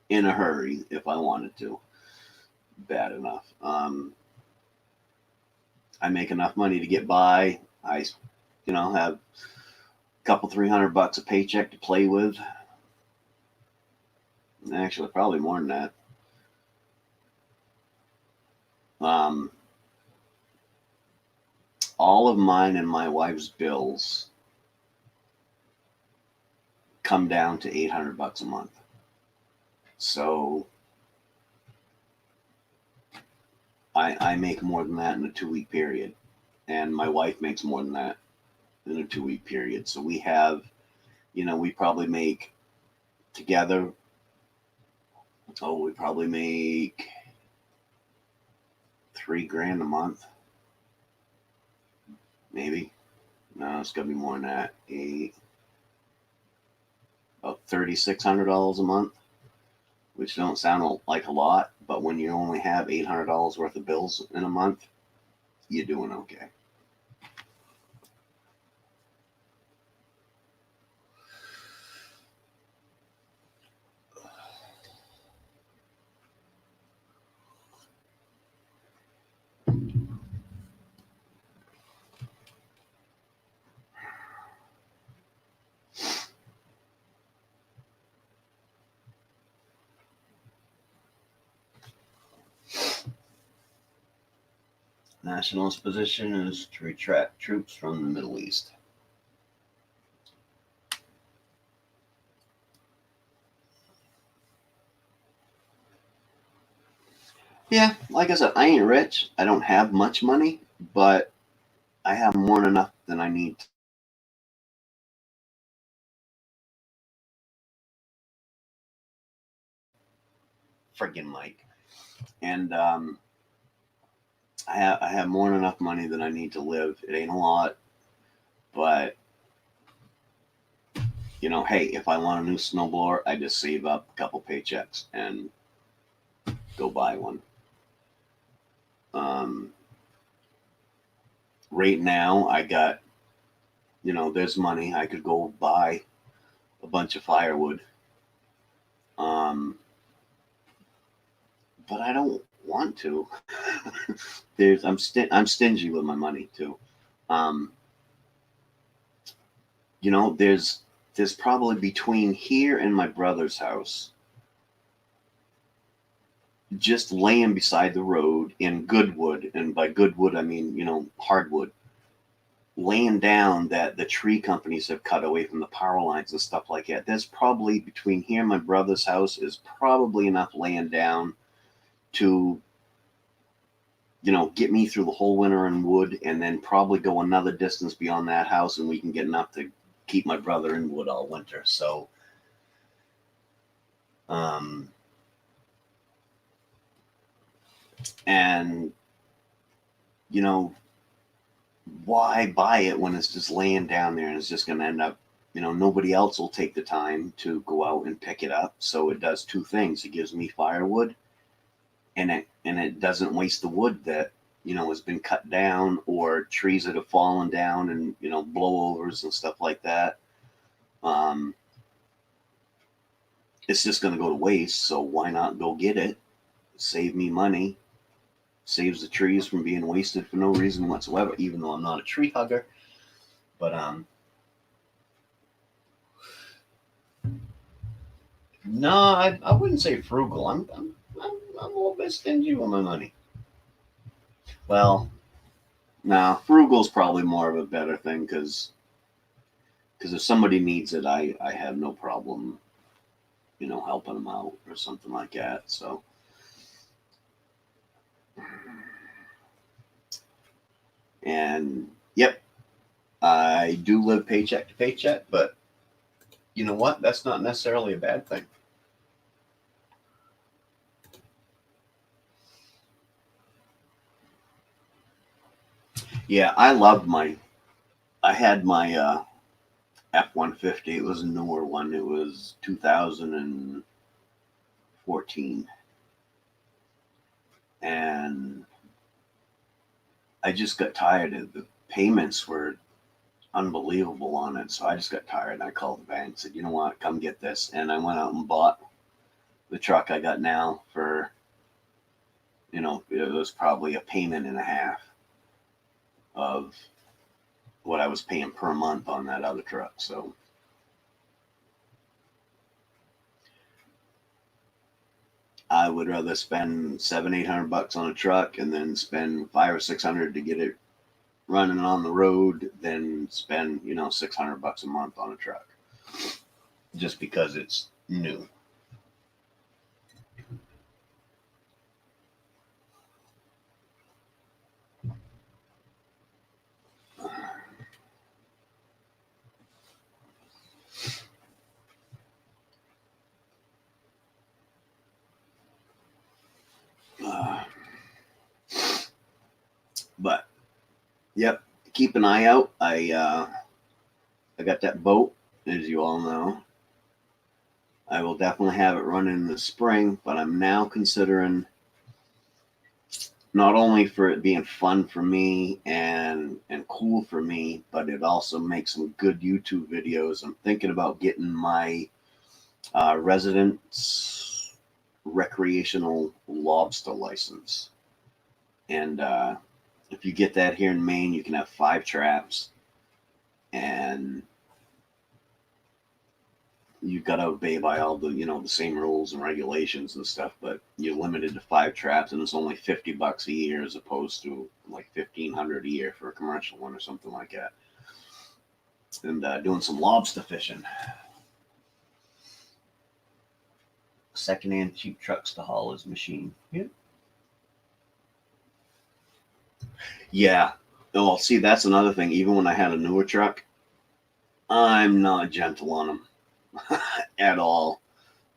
in a hurry if I wanted to. Bad enough. I make enough money to get by. I, have a couple $300 a paycheck to play with. Actually, probably more than that. Um, all of mine and my wife's bills come down to $800 a month. So I make more than that in a 2 week period, and my wife makes more than that in a 2 week period. So we have, we probably make together. Oh, we probably make $3,000 a month, maybe. No, it's gonna be more than that. About $3,600 a month, which don't sound like a lot, but when you only have $800 worth of bills in a month, you're doing okay. Nationalist position is to retract troops from the Middle East. Yeah, like I said, I ain't rich. I don't have much money, but I have more than enough than I need. Friggin' Mike. And I have more than enough money than I need to live. It ain't a lot, but hey, if I want a new snowblower, I just save up a couple paychecks and go buy one. Um, right now, I got, there's money. I could go buy a bunch of firewood. Um, but I don't want to. I'm stingy with my money too. Um, there's probably between here and my brother's house, just laying beside the road in good wood, and by good wood I mean hardwood, laying down that the tree companies have cut away from the power lines and stuff like that. There's probably between here and my brother's house is probably enough laying down to get me through the whole winter in wood, and then probably go another distance beyond that house, and we can get enough to keep my brother in wood all winter. So, um, and you know, why buy it when it's just laying down there and it's just going to end up, nobody else will take the time to go out and pick it up. So it does two things. It gives me firewood, and it doesn't waste the wood that has been cut down, or trees that have fallen down, and blowovers and stuff like that. Um, it's just going to go to waste. So why not go get it? Save me money. Saves the trees from being wasted for no reason whatsoever. Even though I'm not a tree hugger, but no, I wouldn't say frugal. I'm a little bit stingy with my money. Well, nah, frugal's probably more of a better thing, because if somebody needs it, I have no problem, helping them out or something like that. So, and yep, I do live paycheck to paycheck, but you know what? That's not necessarily a bad thing. Yeah, I had my F-150. It was a newer one. It was 2014, and I just got tired of the payments were unbelievable on it. So I just got tired, and I called the bank and said, you know what, come get this. And I went out and bought the truck I got now for, it was probably a payment and a half of what I was paying per month on that other truck. So I would rather spend 700-800 bucks on a truck and then spend 500 or 600 to get it running on the road than spend 600 bucks a month on a truck just because it's new. Uh, but yep, keep an eye out. I got that boat, as you all know. I will definitely have it running in the spring, but I'm now considering, not only for it being fun for me and cool for me, but it also makes some good YouTube videos. I'm thinking about getting my residence recreational lobster license, and if you get that here in Maine, you can have 5 traps, and you've got to obey by all the the same rules and regulations and stuff, but you're limited to 5 traps, and it's only $50 a year as opposed to like 1,500 a year for a commercial one or something like that. And doing some lobster fishing. Secondhand cheap trucks to haul his machine. Yeah. Well, see, that's another thing. Even when I had a newer truck, I'm not gentle on them at all.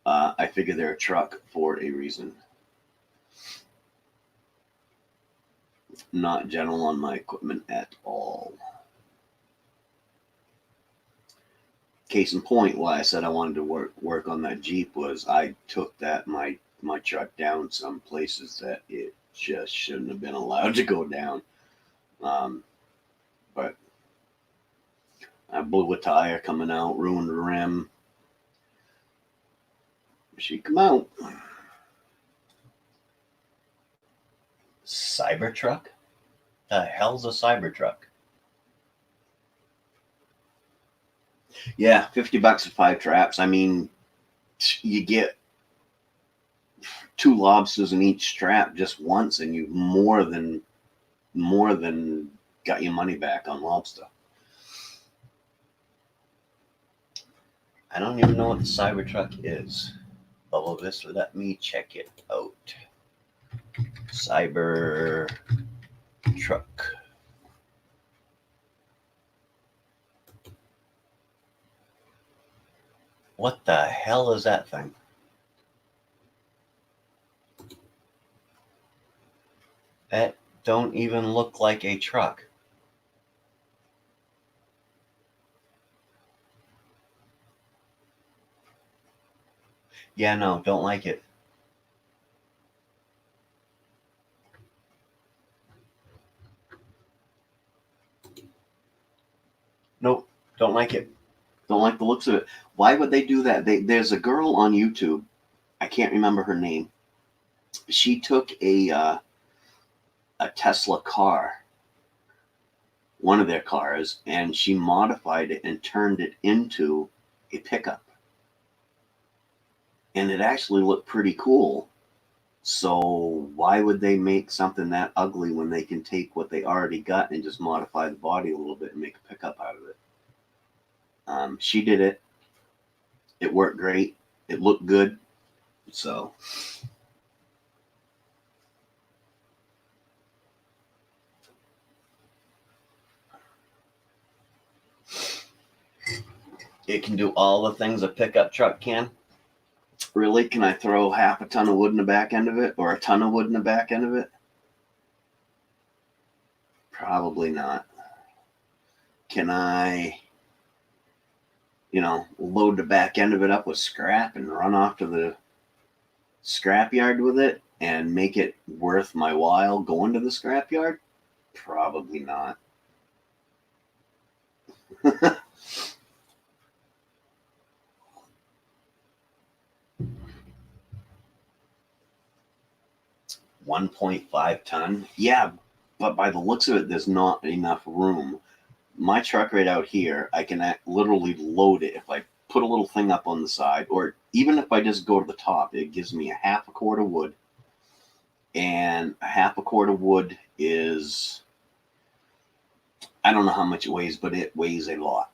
I figure they're a truck for a reason. Not gentle on my equipment at all. Case in point, why I said I wanted to work on that Jeep was I took that my truck down some places that it just shouldn't have been allowed to go down. Um, but I blew a tire coming out, ruined the rim. She come out. Cybertruck? The hell's a Cybertruck? Yeah, $50 for 5 traps. I mean, you get 2 lobsters in each trap just once, and you more than got your money back on lobster. I don't even know what the Cybertruck is. Bubble this, let me check it out. Cybertruck. What the hell is that thing? That don't even look like a truck. Yeah, no, don't like it. Nope, don't like it. Don't like the looks of it. Why would they do that? There's a girl on YouTube. I can't remember her name. She took a Tesla car, one of their cars, and she modified it and turned it into a pickup. And it actually looked pretty cool. So why would they make something that ugly when they can take what they already got and just modify the body a little bit and make a pickup out of it? She did it. It worked great. It looked good. So it can do all the things a pickup truck can. Really? Can I throw half a ton of wood in the back end of it or a ton of wood in the back end of it? Probably not. Can I, load the back end of it up with scrap and run off to the scrap yard with it and make it worth my while going to the scrap yard? Probably not. $1.5 ton. Yeah, but by the looks of it, there's not enough room. My truck right out here, I can literally load it if I put a little thing up on the side, or even if I just go to the top, it gives me a half a cord of wood. And a half a cord of wood is, I don't know how much it weighs, but it weighs a lot.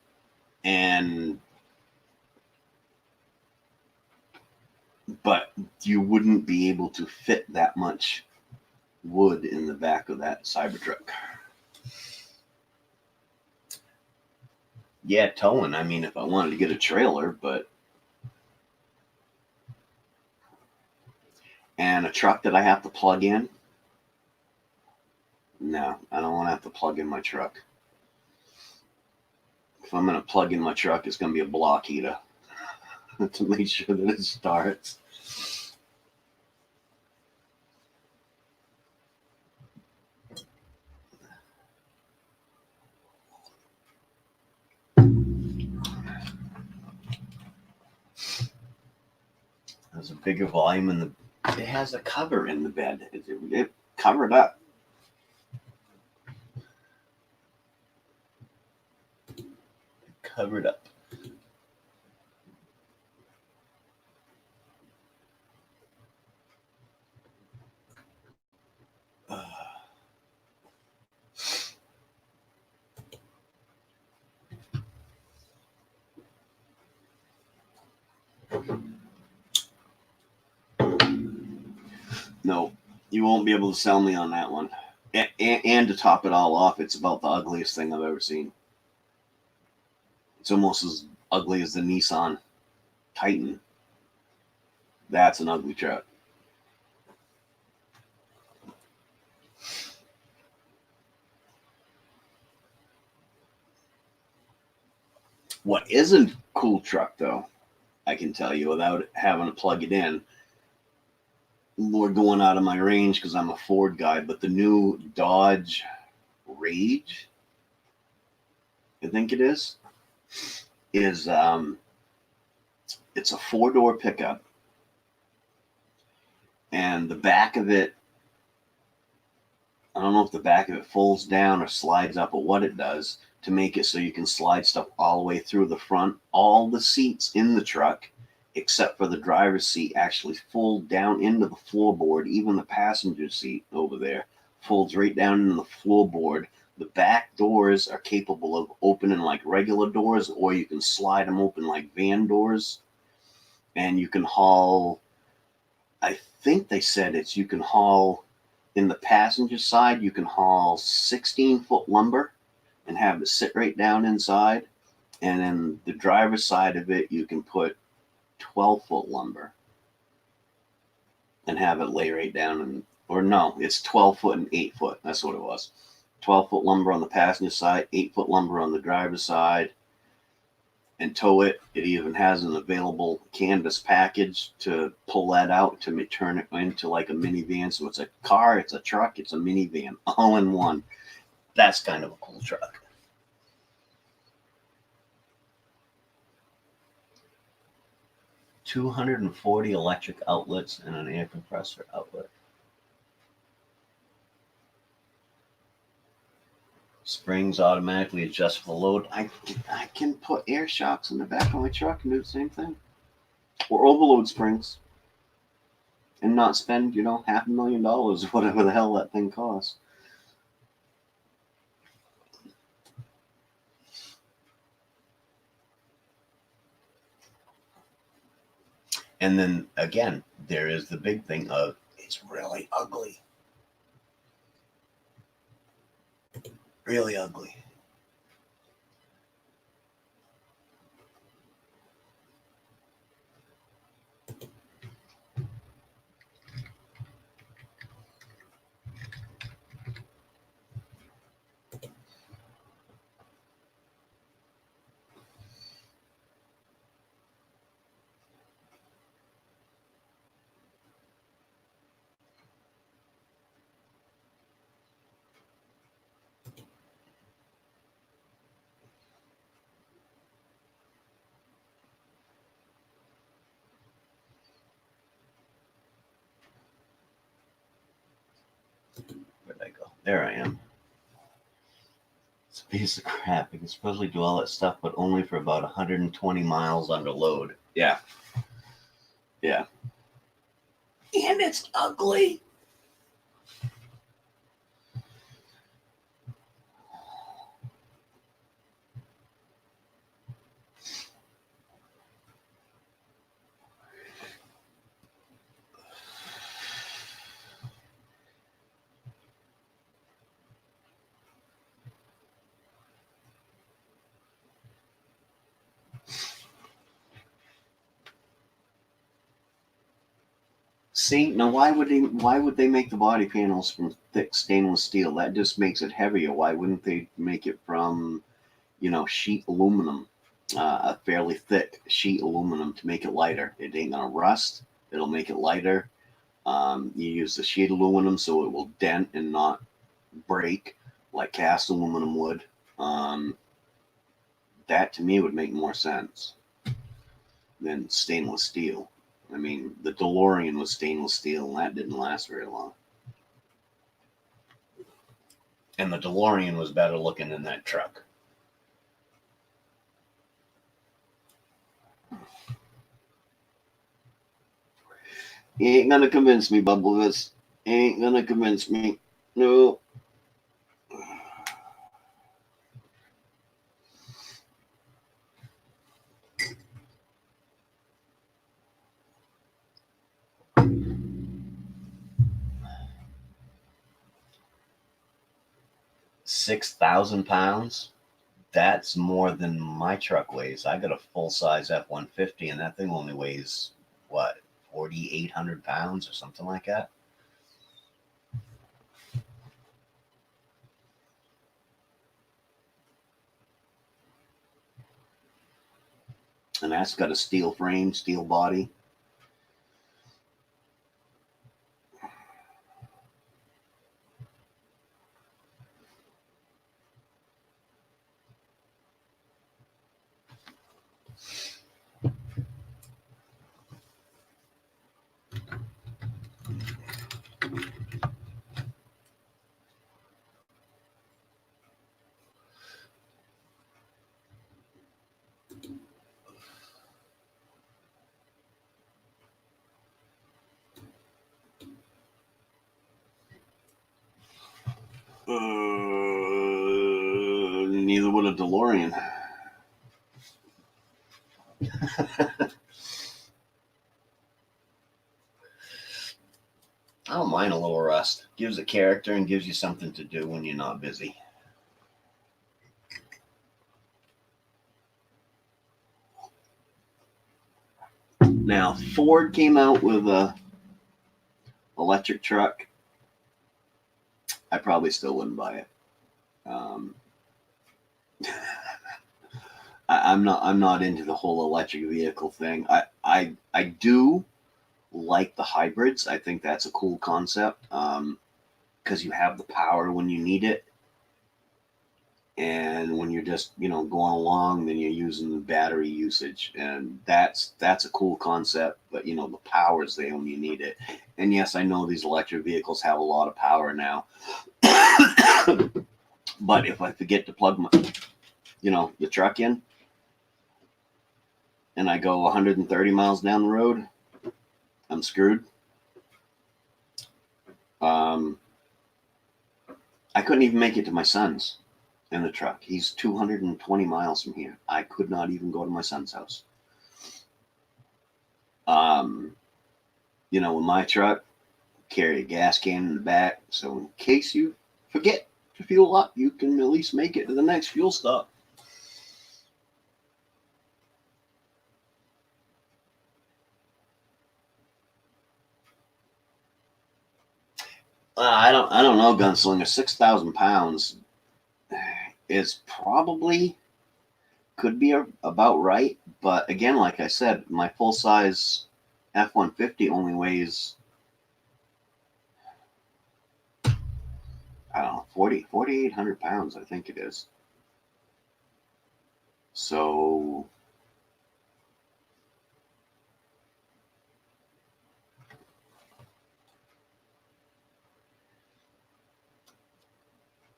But you wouldn't be able to fit that much wood in the back of that Cybertruck. Yeah, towing. I mean, if I wanted to get a trailer, and a truck that I have to plug in. No, I don't want to have to plug in my truck. If I'm going to plug in my truck, it's going to be a block heater to make sure that it starts. There's a bigger volume in the. It has a cover in the bed. It covered up. Covered up. No, you won't be able to sell me on that one. And to top it all off, it's about the ugliest thing I've ever seen. It's almost as ugly as the Nissan Titan. That's an ugly truck. What isn't a cool truck though, I can tell you without having to plug it in. More going out of my range because I'm a Ford guy, but the new Dodge Rage, I think it is it's a 4-door pickup, and the back of it, I don't know if the back of it folds down or slides up or what it does to make it so you can slide stuff all the way through the front. All the seats in the truck, except for the driver's seat, actually fold down into the floorboard. Even the passenger seat over there folds right down into the floorboard. The back doors are capable of opening like regular doors, or you can slide them open like van doors. And you can haul, I think they said you can haul, in the passenger side, you can haul 16-foot lumber and have it sit right down inside. And then the driver's side of it, you can put 12-foot lumber and have it lay right down. And or no, it's 12-foot and 8-foot. That's what it was. 12-foot lumber on the passenger side, 8-foot lumber on the driver's side, and tow it. It even has an available canvas package to pull that out to turn it into like a minivan. So it's a car, it's a truck, it's a minivan, all in one. That's kind of a cool truck. $240 electric outlets and an air compressor outlet. Springs automatically adjust for the load. I can put air shocks in the back of my truck and do the same thing. Or overload springs. And not spend, $500,000 or whatever the hell that thing costs. And then again, there is the big thing of it's really ugly. Really ugly. Where'd I go? There I am. It's a piece of crap. It can supposedly do all that stuff, but only for about 120 miles under load. Yeah. Yeah. And it's ugly. See, now why would they make the body panels from thick stainless steel? That just makes it heavier. Why wouldn't they make it from, sheet aluminum, a fairly thick sheet aluminum to make it lighter? It ain't gonna rust. It'll make it lighter. You use the sheet aluminum so it will dent and not break like cast aluminum would. That to me would make more sense than stainless steel. I mean, the DeLorean was stainless steel, and that didn't last very long. And the DeLorean was better looking than that truck. You ain't gonna convince me, Bubbles. Ain't gonna convince me. No. £6,000? That's more than my truck weighs. I got a full-size F-150, and that thing only weighs, what, 4,800 pounds or something like that? and that's got a steel frame, steel body. Neither would a DeLorean. I don't mind a little rust. Gives it character and gives you something to do when you're not busy. Now, Ford came out with a electric truck. I probably still wouldn't buy it. Um, I'm not into the whole electric vehicle thing. I do like the hybrids. I think that's a cool concept because you have the power when you need it, and when you're just going along, then you're using the battery usage, and that's a cool concept. But the power's there when you need it. And yes, I know these electric vehicles have a lot of power now. But if I forget to plug the truck in, and I go 130 miles down the road, I'm screwed. I couldn't even make it to my son's in the truck. He's 220 miles from here. I could not even go to my son's house. With my truck, carry a gas can in the back, so in case you forget to fuel up, you can at least make it to the next fuel stop. I don't know, Gunslinger. 6,000 pounds is probably could be about right, but again, like I said, my full size F-150 only weighs, I don't know, 4,800 pounds, I think it is. So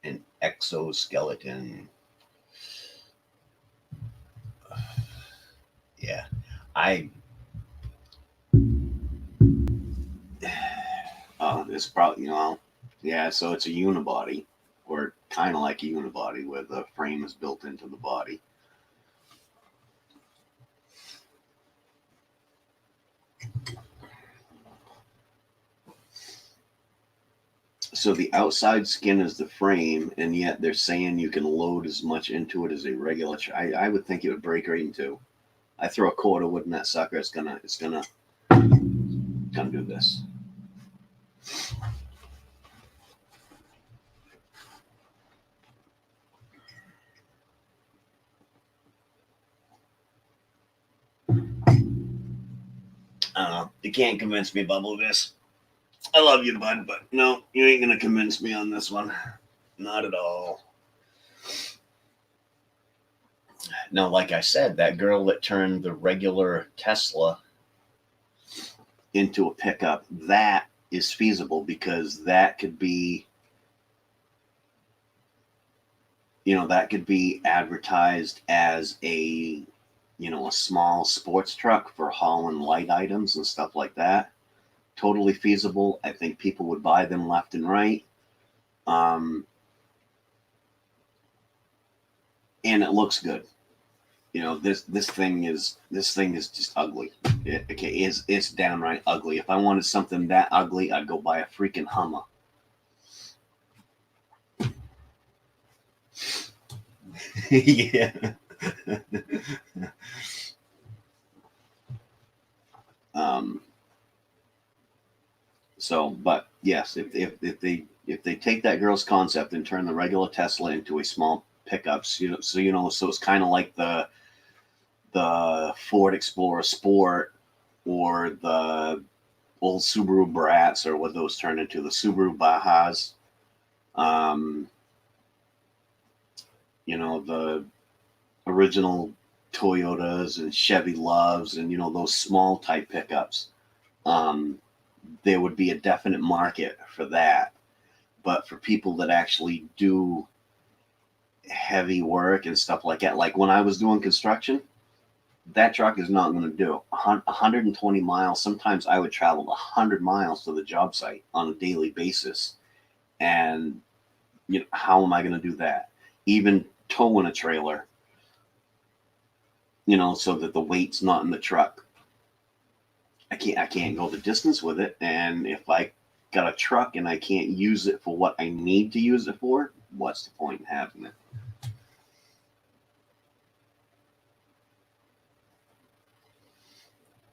an exoskeleton. Yeah, it's probably, yeah, so it's a unibody, or kind of like a unibody where the frame is built into the body. So the outside skin is the frame, and yet they're saying you can load as much into it as a regular. I would think it would break right in two. I throw a quarter wood in that sucker, it's gonna do this. I don't know. You can't convince me, Bubble. This. I love you, bud, but no, you ain't gonna convince me on this one. Not at all. No, like I said, that girl that turned the regular Tesla into a pickup, that is feasible because that could be, that could be advertised as a small sports truck for hauling light items and stuff like that. Totally feasible. I think people would buy them left and right. And it looks good. This thing is just ugly. It's downright ugly. If I wanted something that ugly, I'd go buy a freaking Hummer. Yeah. But yes, if they take that girl's concept and turn the regular Tesla into a small pickup, so it's kind of like the the Ford Explorer Sport or the old Subaru Brats, or what those turned into, the Subaru Bajas. Um, the original Toyotas and Chevy Loves, and those small type pickups. Um, there would be a definite market for that. But for people that actually do heavy work and stuff like that, like when I was doing construction, that truck is not going to do 120 miles. Sometimes I would travel 100 miles to the job site on a daily basis. And how am I going to do that? Even towing a trailer, so that the weight's not in the truck. I can't go the distance with it. And if I got a truck and I can't use it for what I need to use it for, what's the point in having it?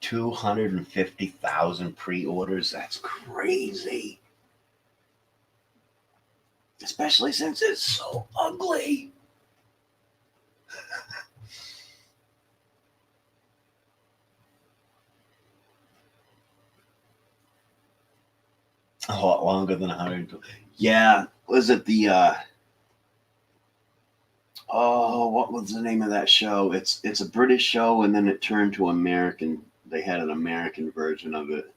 $250,000 pre-orders. That's crazy. Especially since it's so ugly. A lot longer than 100. Yeah. Was it the what was the name of that show? It's a British show, and then it turned to American. They had an American version of it.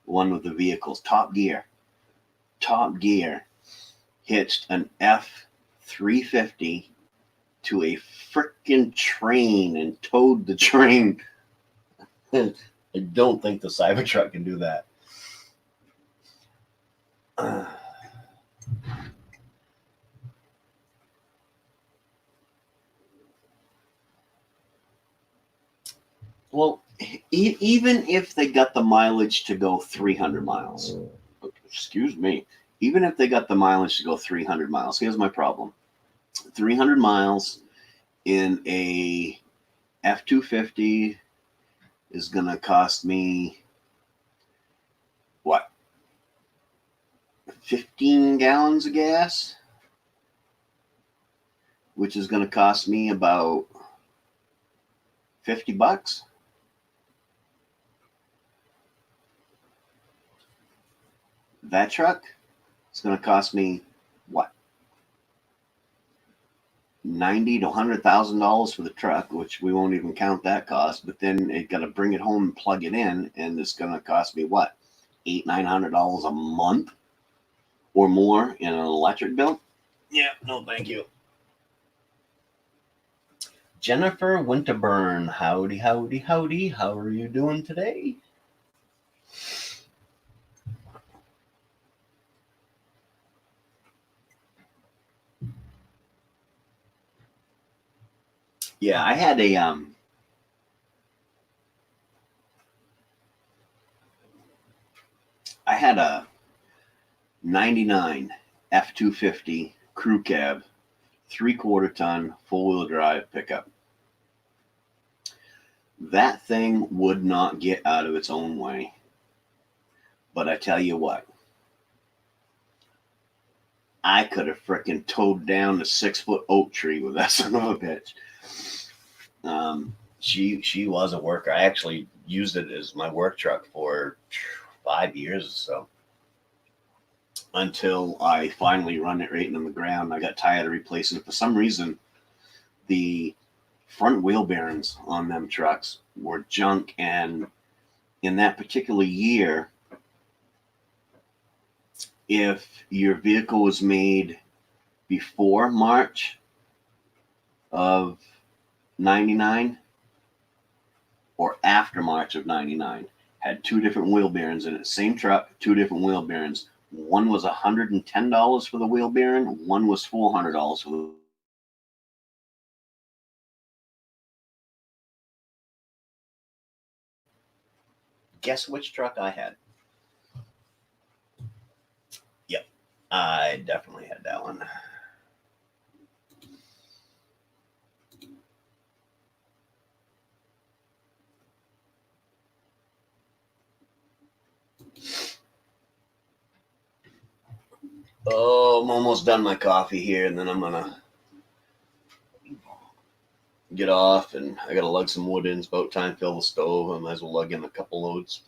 One with the vehicles. Top Gear. Top Gear hitched an F-350 to a frickin' train and towed the train. I don't think the Cybertruck can do that. Well, even if they got the mileage to go 300 miles, excuse me, even if they got the mileage to go 300 miles, here's my problem. 300 miles in a F-250 is going to cost me, what, 15 gallons of gas? Which is going to cost me about $50. That truck is going to cost me, what, $90,000 to $100,000 for the truck, which we won't even count that cost. But then it got to bring it home and plug it in, and it's going to cost me what, $800-900 a month or more in an electric bill. Yeah, no, thank you. Jennifer Winterburn, howdy, howdy, howdy. How are you doing today? Yeah, I had a 99 F-250 crew cab, 3/4 ton, four-wheel drive pickup. That thing would not get out of its own way. But I tell you what, I could have frickin' towed down the 6-foot oak tree with that son of a bitch. She was a worker. I actually used it as my work truck for 5 years or so, until I finally run it right into the ground. I got tired of replacing it. For some reason, the front wheel bearings on them trucks were junk, and in that particular year, if your vehicle was made before March of 99 or after March of 99, had two different wheel bearings in it. Same truck, two different wheel bearings. One was $110 for the wheel bearing. One was $400 for the. Guess which truck I had? Yep, I definitely had that one. Oh, I'm almost done my coffee here, and then I'm gonna get off, and I got to lug some wood in. It's about time to fill the stove. I might as well lug in a couple loads.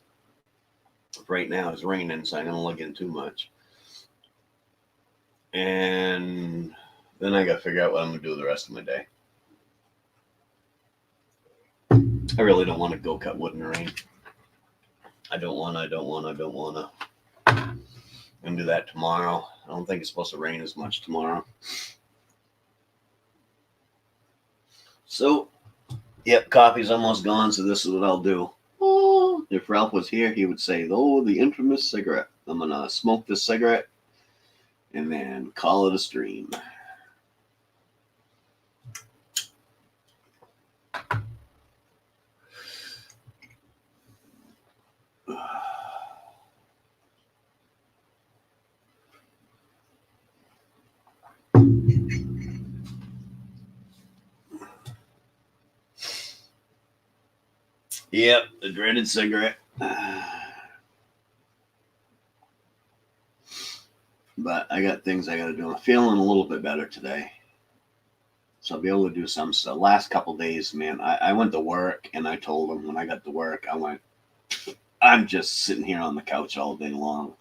Right now it's raining, so I don't lug in too much. And then I got to figure out what I'm going to do the rest of my day. I really don't want to go cut wood in the rain. I don't want to. I'm going to do that tomorrow. I don't think it's supposed to rain as much tomorrow. So, yep, coffee's almost gone, so this is what I'll do. Oh, if Ralph was here, he would say, oh, the infamous cigarette. I'm going to smoke this cigarette and then call it a stream. Yep, the dreaded cigarette. But I got things I got to do. I'm feeling a little bit better today. So I'll be able to do some stuff. Last couple days, man, I went to work, and I told them when I got to work, I'm just sitting here on the couch all day long.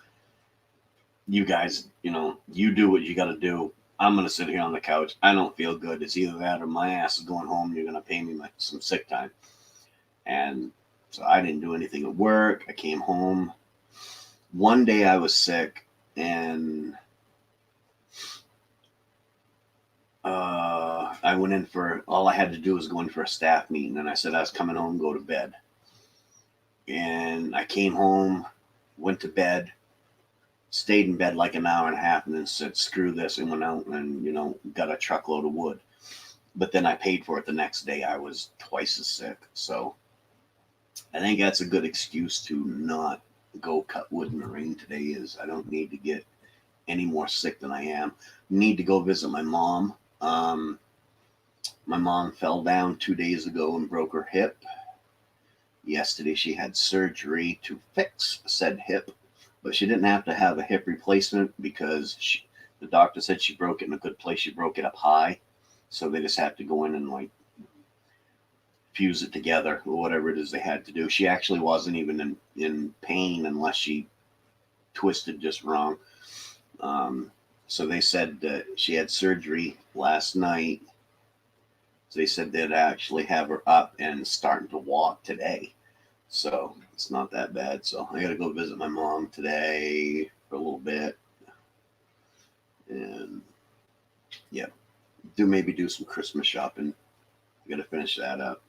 You guys, you do what you got to do. I'm going to sit here on the couch. I don't feel good. It's either that or my ass is going home. You're going to pay me some sick time. And so I didn't do anything at work. I came home. One day I was sick, and I went in all I had to do was go in for a staff meeting, and I said I was coming home, go to bed. And I came home, went to bed, stayed in bed like an hour and a half, and then said, screw this, and went out and, got a truckload of wood. But then I paid for it the next day. I was twice as sick. So I think that's a good excuse to not go cut wood in the rain today. Is I don't need to get any more sick than I am. Need to go visit my mom. My mom fell down 2 days ago and broke her hip. Yesterday she had surgery to fix said hip, but she didn't have to have a hip replacement because the doctor said she broke it in a good place. She broke it up high, so they just have to go in and fuse it together or whatever it is they had to do. She actually wasn't even in pain unless she twisted just wrong. So they said that she had surgery last night. So they said they'd actually have her up and starting to walk today. So it's not that bad. So I got to go visit my mom today for a little bit. And maybe do some Christmas shopping. I got to finish that up.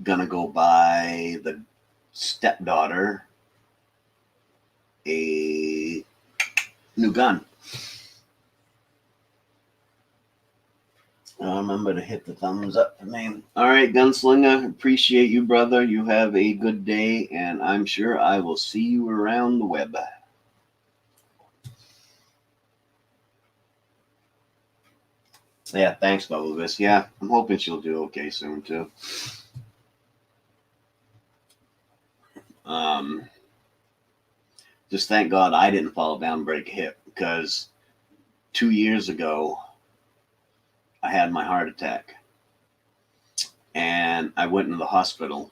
Gonna go buy the stepdaughter a new gun. Remember to hit the thumbs up for me. All right, Gunslinger, appreciate you, brother. You have a good day, and I'm sure I will see you around the web. Yeah, thanks, Bubbavis. Yeah, I'm hoping she'll do okay soon, too. Just thank God I didn't fall down and break a hip, because 2 years ago, I had my heart attack. And I went into the hospital,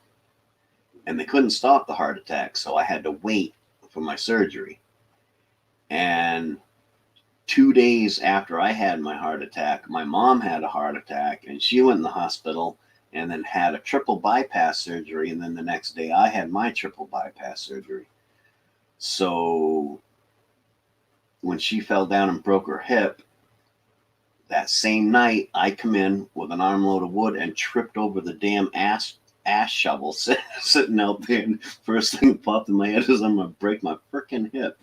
and they couldn't stop the heart attack, so I had to wait for my surgery. And 2 days after I had my heart attack, my mom had a heart attack, and she went in the hospital and then had a triple bypass surgery. And then the next day I had my triple bypass surgery. So when she fell down and broke her hip, that same night I come in with an armload of wood and tripped over the damn ash shovel sitting out there. And first thing that popped in my head is I'm going to break my freaking hip.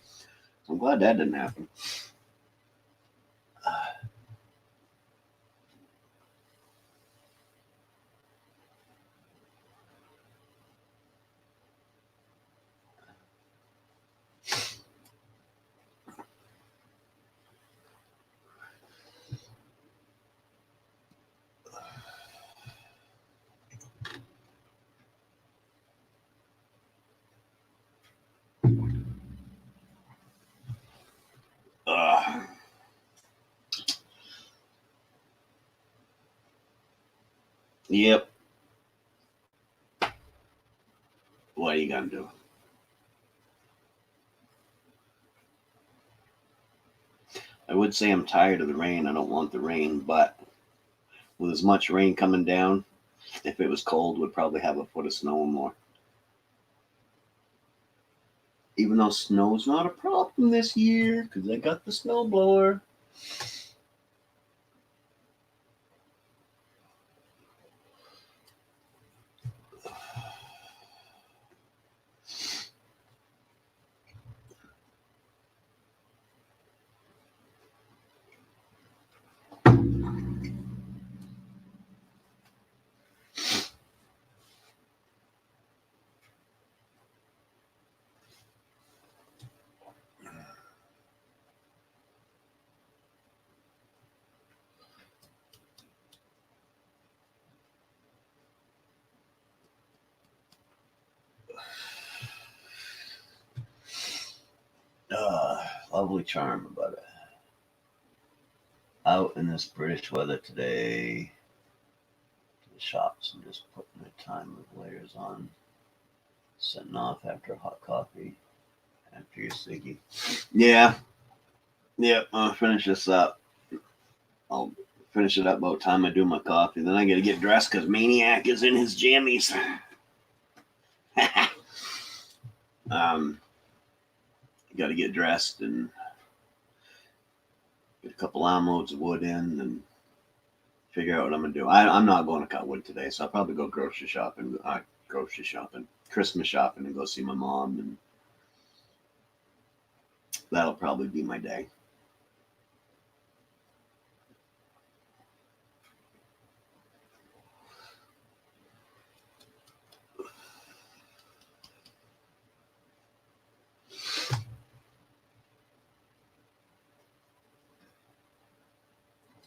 I'm glad that didn't happen. Yep. What are you gonna do? I would say I'm tired of the rain. I don't want the rain, but with as much rain coming down, if it was cold, we'd probably have a foot of snow or more. Even though snow's not a problem this year, because I got the snowblower. Lovely charm about it. Out in this British weather today, to the shops. I'm just putting my time with layers on. Setting off after a hot coffee, after your ciggy. Yeah. Yep. I'll finish this up. I'll finish it up about time I do my coffee. Then I got to get dressed because Maine-iac is in his jammies. Got to get dressed and get a couple armloads of wood in and figure out what I'm gonna do. I'm not going to cut wood today, so I'll probably go grocery shopping, Christmas shopping, and go see my mom, and that'll probably be my day.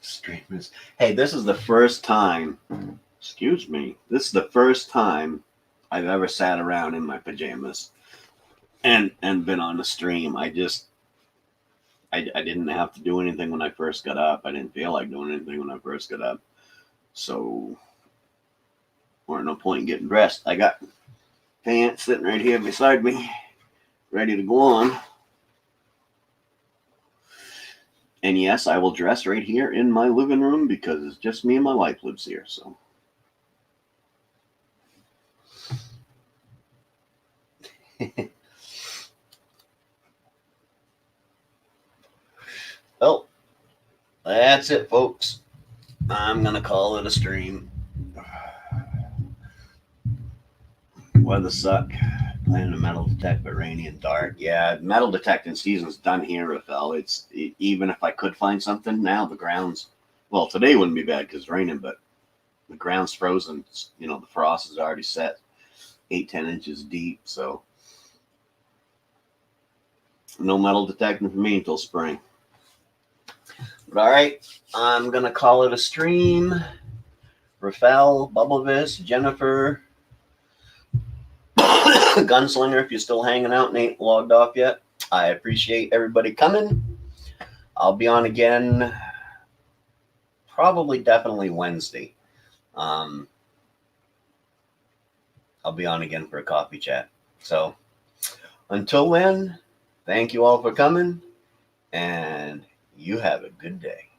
Streamers. Hey, this is the first time. Excuse me. This is the first time I've ever sat around in my pajamas and been on a stream. I didn't have to do anything when I first got up. I didn't feel like doing anything when I first got up. So, weren't no point in getting dressed. I got pants sitting right here beside me, ready to go on. And yes, I will dress right here in my living room because it's just me and my wife lives here. So. Well, that's it, folks. I'm going to call it a stream. Weather suck. Planning a metal detect, but rainy and dark. Yeah, metal detecting season's done here, Rafael. Even if I could find something now, the ground's, well, today wouldn't be bad because it's raining, but the ground's frozen. You know, the frost is already set 8-10 inches deep, so no metal detecting for me until spring. But all right, I'm gonna call it a stream. Rafael, Bubblevis, Jennifer, Gunslinger, if you're still hanging out and ain't logged off yet, I appreciate everybody coming. I'll be on again, definitely Wednesday. I'll be on again for a coffee chat. So until then, thank you all for coming, and you have a good day.